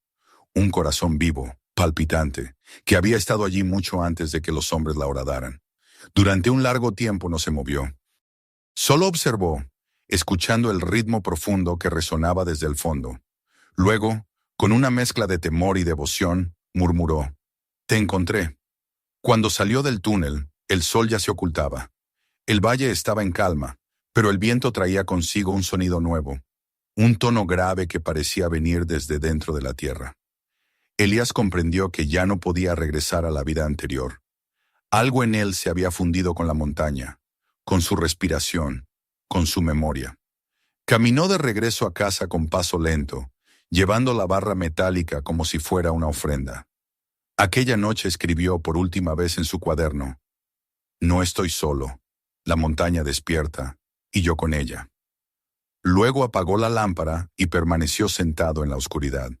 Un corazón vivo, palpitante, que había estado allí mucho antes de que los hombres la horadaran. Durante un largo tiempo no se movió. Solo observó, escuchando el ritmo profundo que resonaba desde el fondo. Luego, con una mezcla de temor y devoción, murmuró: «Te encontré». Cuando salió del túnel, el sol ya se ocultaba. El valle estaba en calma, pero el viento traía consigo un sonido nuevo, un tono grave que parecía venir desde dentro de la tierra. Elías comprendió que ya no podía regresar a la vida anterior. Algo en él se había fundido con la montaña, con su respiración, con su memoria. Caminó de regreso a casa con paso lento, llevando la barra metálica como si fuera una ofrenda. Aquella noche escribió por última vez en su cuaderno: «No estoy solo, la montaña despierta, y yo con ella». Luego apagó la lámpara y permaneció sentado en la oscuridad.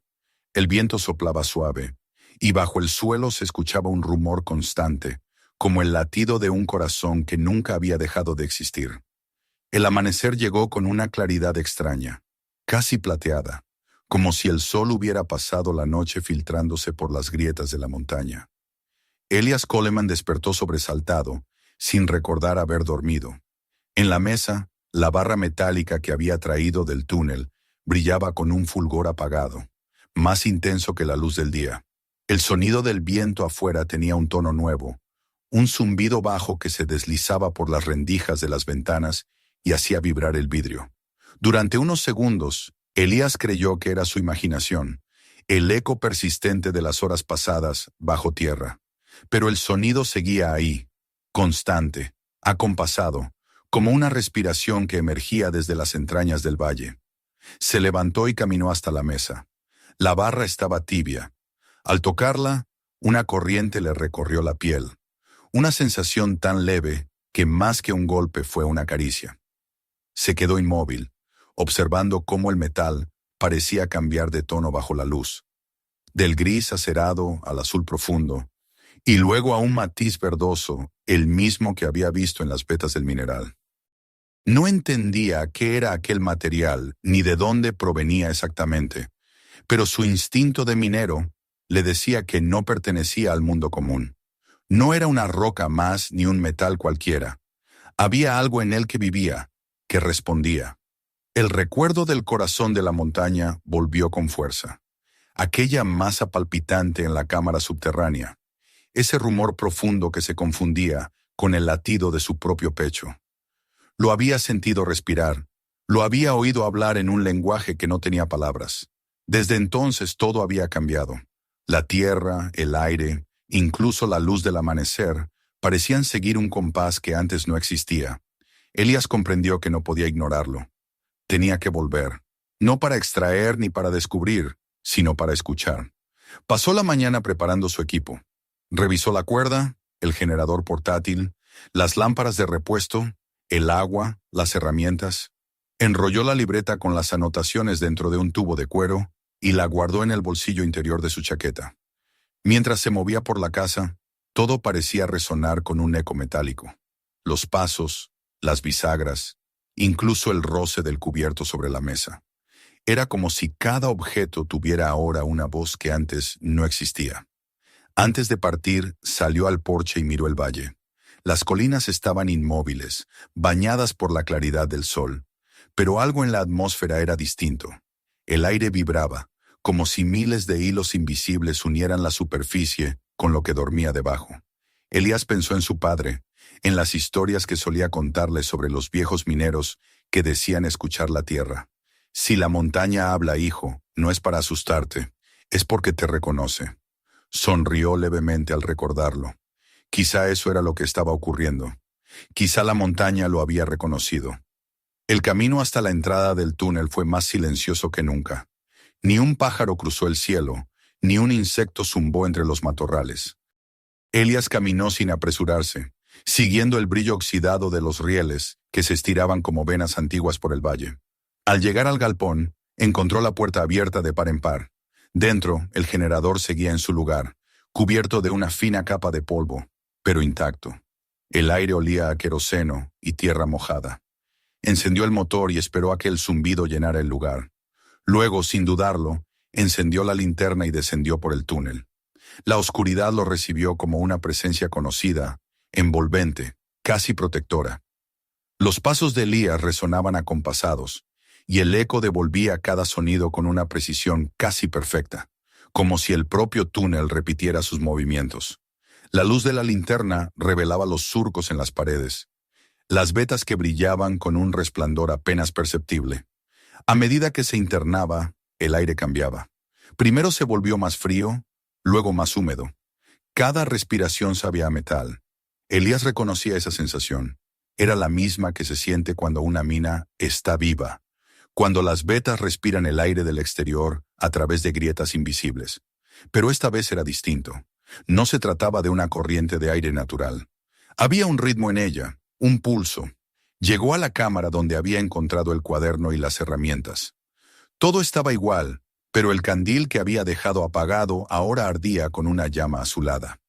El viento soplaba suave, y bajo el suelo se escuchaba un rumor constante, como el latido de un corazón que nunca había dejado de existir. El amanecer llegó con una claridad extraña, casi plateada, como si el sol hubiera pasado la noche filtrándose por las grietas de la montaña. Elias Coleman despertó sobresaltado, sin recordar haber dormido. En la mesa, la barra metálica que había traído del túnel brillaba con un fulgor apagado, más intenso que la luz del día. El sonido del viento afuera tenía un tono nuevo, un zumbido bajo que se deslizaba por las rendijas de las ventanas y hacía vibrar el vidrio. Durante unos segundos, Elías creyó que era su imaginación, el eco persistente de las horas pasadas bajo tierra. Pero el sonido seguía ahí, constante, acompasado, como una respiración que emergía desde las entrañas del valle. Se levantó y caminó hasta la mesa. La barra estaba tibia. Al tocarla, una corriente le recorrió la piel. Una sensación tan leve que más que un golpe fue una caricia. Se quedó inmóvil, observando cómo el metal parecía cambiar de tono bajo la luz, del gris acerado al azul profundo, y luego a un matiz verdoso, el mismo que había visto en las vetas del mineral. No entendía qué era aquel material ni de dónde provenía exactamente, pero su instinto de minero le decía que no pertenecía al mundo común. No era una roca más ni un metal cualquiera. Había algo en él que vivía, que respondía. El recuerdo del corazón de la montaña volvió con fuerza. Aquella masa palpitante en la cámara subterránea, ese rumor profundo que se confundía con el latido de su propio pecho. Lo había sentido respirar, lo había oído hablar en un lenguaje que no tenía palabras. Desde entonces todo había cambiado. La tierra, el aire, incluso la luz del amanecer, parecían seguir un compás que antes no existía. Elías comprendió que no podía ignorarlo. Tenía que volver, no para extraer ni para descubrir, sino para escuchar. Pasó la mañana preparando su equipo. Revisó la cuerda, el generador portátil, las lámparas de repuesto, el agua, las herramientas. Enrolló la libreta con las anotaciones dentro de un tubo de cuero y la guardó en el bolsillo interior de su chaqueta. Mientras se movía por la casa, todo parecía resonar con un eco metálico. Los pasos, las bisagras, incluso el roce del cubierto sobre la mesa. Era como si cada objeto tuviera ahora una voz que antes no existía. Antes de partir, salió al porche y miró el valle. Las colinas estaban inmóviles, bañadas por la claridad del sol, pero algo en la atmósfera era distinto. El aire vibraba, como si miles de hilos invisibles unieran la superficie con lo que dormía debajo. Elías pensó en su padre, en las historias que solía contarle sobre los viejos mineros que decían escuchar la tierra. Si la montaña habla, hijo, no es para asustarte, es porque te reconoce. Sonrió levemente al recordarlo. Quizá eso era lo que estaba ocurriendo. Quizá la montaña lo había reconocido. El camino hasta la entrada del túnel fue más silencioso que nunca. Ni un pájaro cruzó el cielo, ni un insecto zumbó entre los matorrales. Elías caminó sin apresurarse, siguiendo el brillo oxidado de los rieles que se estiraban como venas antiguas por el valle. Al llegar al galpón, encontró la puerta abierta de par en par. Dentro, el generador seguía en su lugar, cubierto de una fina capa de polvo, pero intacto. El aire olía a queroseno y tierra mojada. Encendió el motor y esperó a que el zumbido llenara el lugar. Luego, sin dudarlo, encendió la linterna y descendió por el túnel. La oscuridad lo recibió como una presencia conocida, envolvente, casi protectora. Los pasos de Elías resonaban acompasados, y el eco devolvía cada sonido con una precisión casi perfecta, como si el propio túnel repitiera sus movimientos. La luz de la linterna revelaba los surcos en las paredes, las vetas que brillaban con un resplandor apenas perceptible. A medida que se internaba, el aire cambiaba. Primero se volvió más frío, luego más húmedo. Cada respiración sabía a metal. Elías reconocía esa sensación. Era la misma que se siente cuando una mina está viva, cuando las vetas respiran el aire del exterior a través de grietas invisibles. Pero esta vez era distinto. No se trataba de una corriente de aire natural. Había un ritmo en ella, un pulso. Llegó a la cámara donde había encontrado el cuaderno y las herramientas. Todo estaba igual, pero el candil que había dejado apagado ahora ardía con una llama azulada.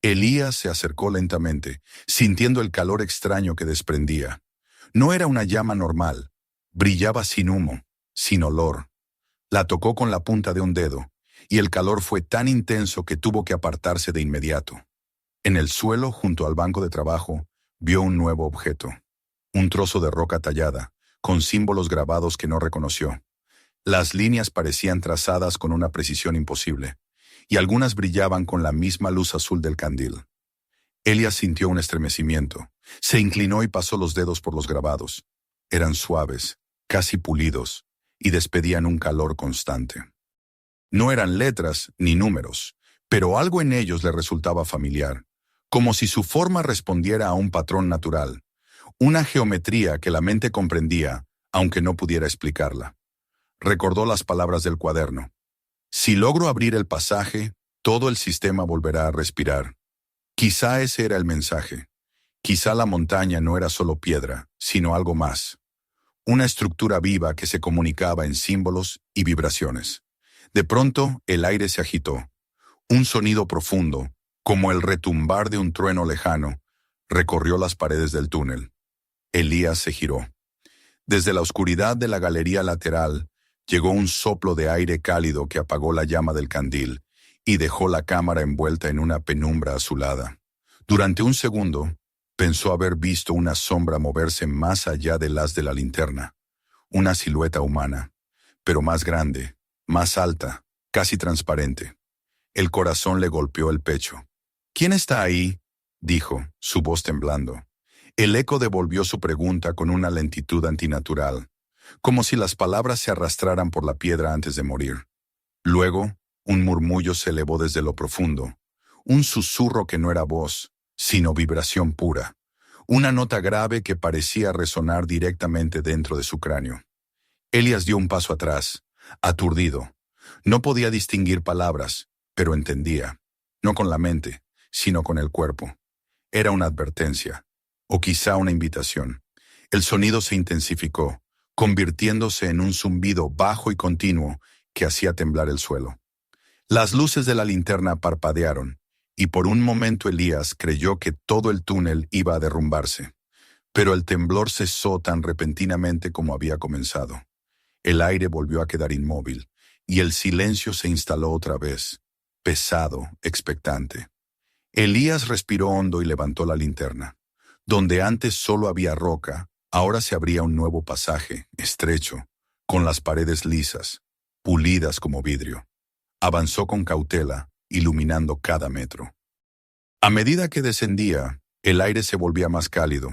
Elías se acercó lentamente, sintiendo el calor extraño que desprendía. No era una llama normal. Brillaba sin humo, sin olor. La tocó con la punta de un dedo, y el calor fue tan intenso que tuvo que apartarse de inmediato. En el suelo, junto al banco de trabajo, vio un nuevo objeto. Un trozo de roca tallada, con símbolos grabados que no reconoció. Las líneas parecían trazadas con una precisión imposible, y algunas brillaban con la misma luz azul del candil. Elías sintió un estremecimiento. Se inclinó y pasó los dedos por los grabados. Eran suaves, casi pulidos, y despedían un calor constante. No eran letras ni números, pero algo en ellos le resultaba familiar, como si su forma respondiera a un patrón natural, una geometría que la mente comprendía, aunque no pudiera explicarla. Recordó las palabras del cuaderno. Si logro abrir el pasaje, todo el sistema volverá a respirar. Quizá ese era el mensaje. Quizá la montaña no era solo piedra, sino algo más. Una estructura viva que se comunicaba en símbolos y vibraciones. De pronto, el aire se agitó. Un sonido profundo, como el retumbar de un trueno lejano, recorrió las paredes del túnel. Elías se giró. Desde la oscuridad de la galería lateral, llegó un soplo de aire cálido que apagó la llama del candil y dejó la cámara envuelta en una penumbra azulada. Durante un segundo, pensó haber visto una sombra moverse más allá del haz de la linterna. Una silueta humana, pero más grande, más alta, casi transparente. El corazón le golpeó el pecho. «¿Quién está ahí?», dijo, su voz temblando. El eco devolvió su pregunta con una lentitud antinatural, como si las palabras se arrastraran por la piedra antes de morir. Luego, un murmullo se elevó desde lo profundo, un susurro que no era voz, sino vibración pura, una nota grave que parecía resonar directamente dentro de su cráneo. Elías dio un paso atrás, aturdido. No podía distinguir palabras, pero entendía, no con la mente, sino con el cuerpo. Era una advertencia, o quizá una invitación. El sonido se intensificó, convirtiéndose en un zumbido bajo y continuo que hacía temblar el suelo. Las luces de la linterna parpadearon, y por un momento Elías creyó que todo el túnel iba a derrumbarse. Pero el temblor cesó tan repentinamente como había comenzado. El aire volvió a quedar inmóvil, y el silencio se instaló otra vez, pesado, expectante. Elías respiró hondo y levantó la linterna. Donde antes solo había roca, ahora se abría un nuevo pasaje, estrecho, con las paredes lisas, pulidas como vidrio. Avanzó con cautela, iluminando cada metro. A medida que descendía, el aire se volvía más cálido,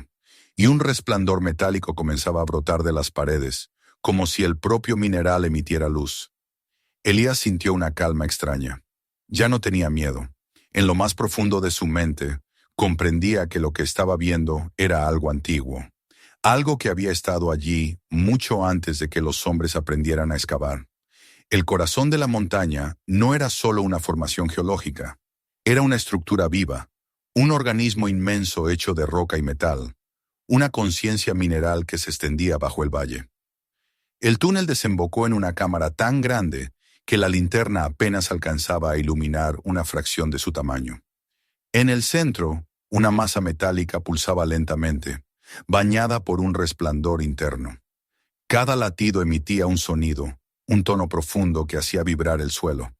y un resplandor metálico comenzaba a brotar de las paredes, como si el propio mineral emitiera luz. Elías sintió una calma extraña. Ya no tenía miedo. En lo más profundo de su mente, comprendía que lo que estaba viendo era algo antiguo, algo que había estado allí mucho antes de que los hombres aprendieran a excavar. El corazón de la montaña no era solo una formación geológica, era una estructura viva, un organismo inmenso hecho de roca y metal, una conciencia mineral que se extendía bajo el valle. El túnel desembocó en una cámara tan grande que la linterna apenas alcanzaba a iluminar una fracción de su tamaño. En el centro, una masa metálica pulsaba lentamente, bañada por un resplandor interno. Cada latido emitía un sonido, un tono profundo que hacía vibrar el suelo.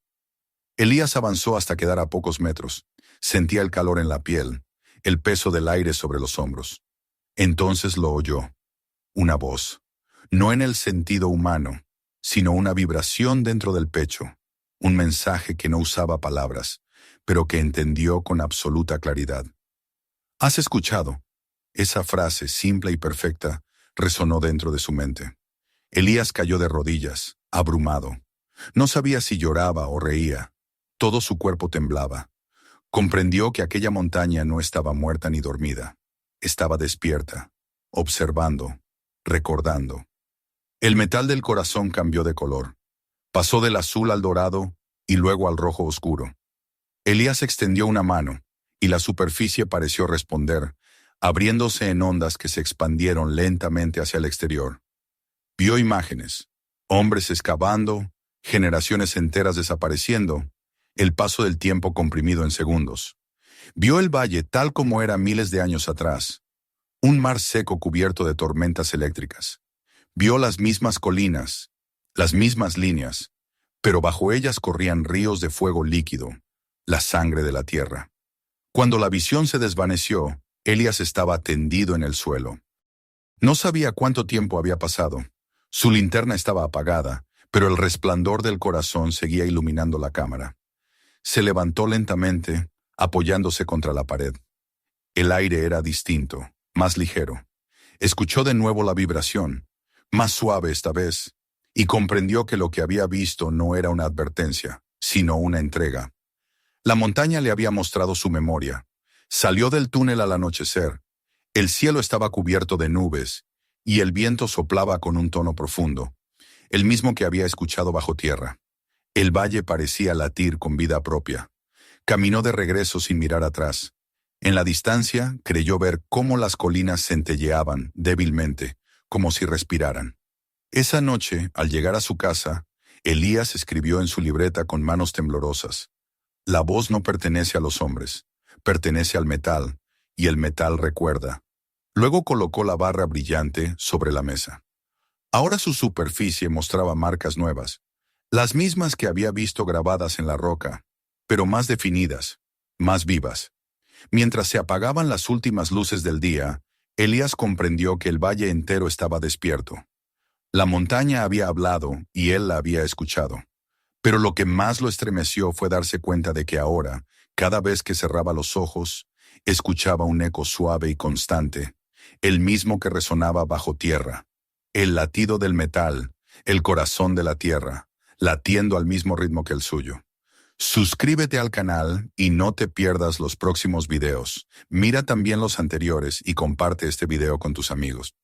Elías avanzó hasta quedar a pocos metros. Sentía el calor en la piel, el peso del aire sobre los hombros. Entonces lo oyó. Una voz, no en el sentido humano, sino una vibración dentro del pecho, un mensaje que no usaba palabras, pero que entendió con absoluta claridad. ¿Has escuchado? Esa frase, simple y perfecta, resonó dentro de su mente. Elías cayó de rodillas, abrumado. No sabía si lloraba o reía. Todo su cuerpo temblaba. Comprendió que aquella montaña no estaba muerta ni dormida. Estaba despierta, observando, recordando. El metal del corazón cambió de color. Pasó del azul al dorado y luego al rojo oscuro. Elías extendió una mano y la superficie pareció responder, abriéndose en ondas que se expandieron lentamente hacia el exterior. Vio imágenes, hombres excavando, generaciones enteras desapareciendo, el paso del tiempo comprimido en segundos. Vio el valle tal como era miles de años atrás, un mar seco cubierto de tormentas eléctricas. Vio las mismas colinas, las mismas líneas, pero bajo ellas corrían ríos de fuego líquido, la sangre de la tierra. Cuando la visión se desvaneció, Elías estaba tendido en el suelo. No sabía cuánto tiempo había pasado. Su linterna estaba apagada, pero el resplandor del corazón seguía iluminando la cámara. Se levantó lentamente, apoyándose contra la pared. El aire era distinto, más ligero. Escuchó de nuevo la vibración, más suave esta vez, y comprendió que lo que había visto no era una advertencia, sino una entrega. La montaña le había mostrado su memoria. Salió del túnel al anochecer. El cielo estaba cubierto de nubes, y el viento soplaba con un tono profundo, el mismo que había escuchado bajo tierra. El valle parecía latir con vida propia. Caminó de regreso sin mirar atrás. En la distancia creyó ver cómo las colinas centelleaban débilmente, como si respiraran. Esa noche, al llegar a su casa, Elías escribió en su libreta con manos temblorosas: «La voz no pertenece a los hombres, pertenece al metal, y el metal recuerda». Luego colocó la barra brillante sobre la mesa. Ahora su superficie mostraba marcas nuevas, las mismas que había visto grabadas en la roca, pero más definidas, más vivas. Mientras se apagaban las últimas luces del día, Elías comprendió que el valle entero estaba despierto. La montaña había hablado y él la había escuchado. Pero lo que más lo estremeció fue darse cuenta de que ahora, cada vez que cerraba los ojos, escuchaba un eco suave y constante, el mismo que resonaba bajo tierra, el latido del metal, el corazón de la tierra, latiendo al mismo ritmo que el suyo. Suscríbete al canal y no te pierdas los próximos videos. Mira también los anteriores y comparte este video con tus amigos.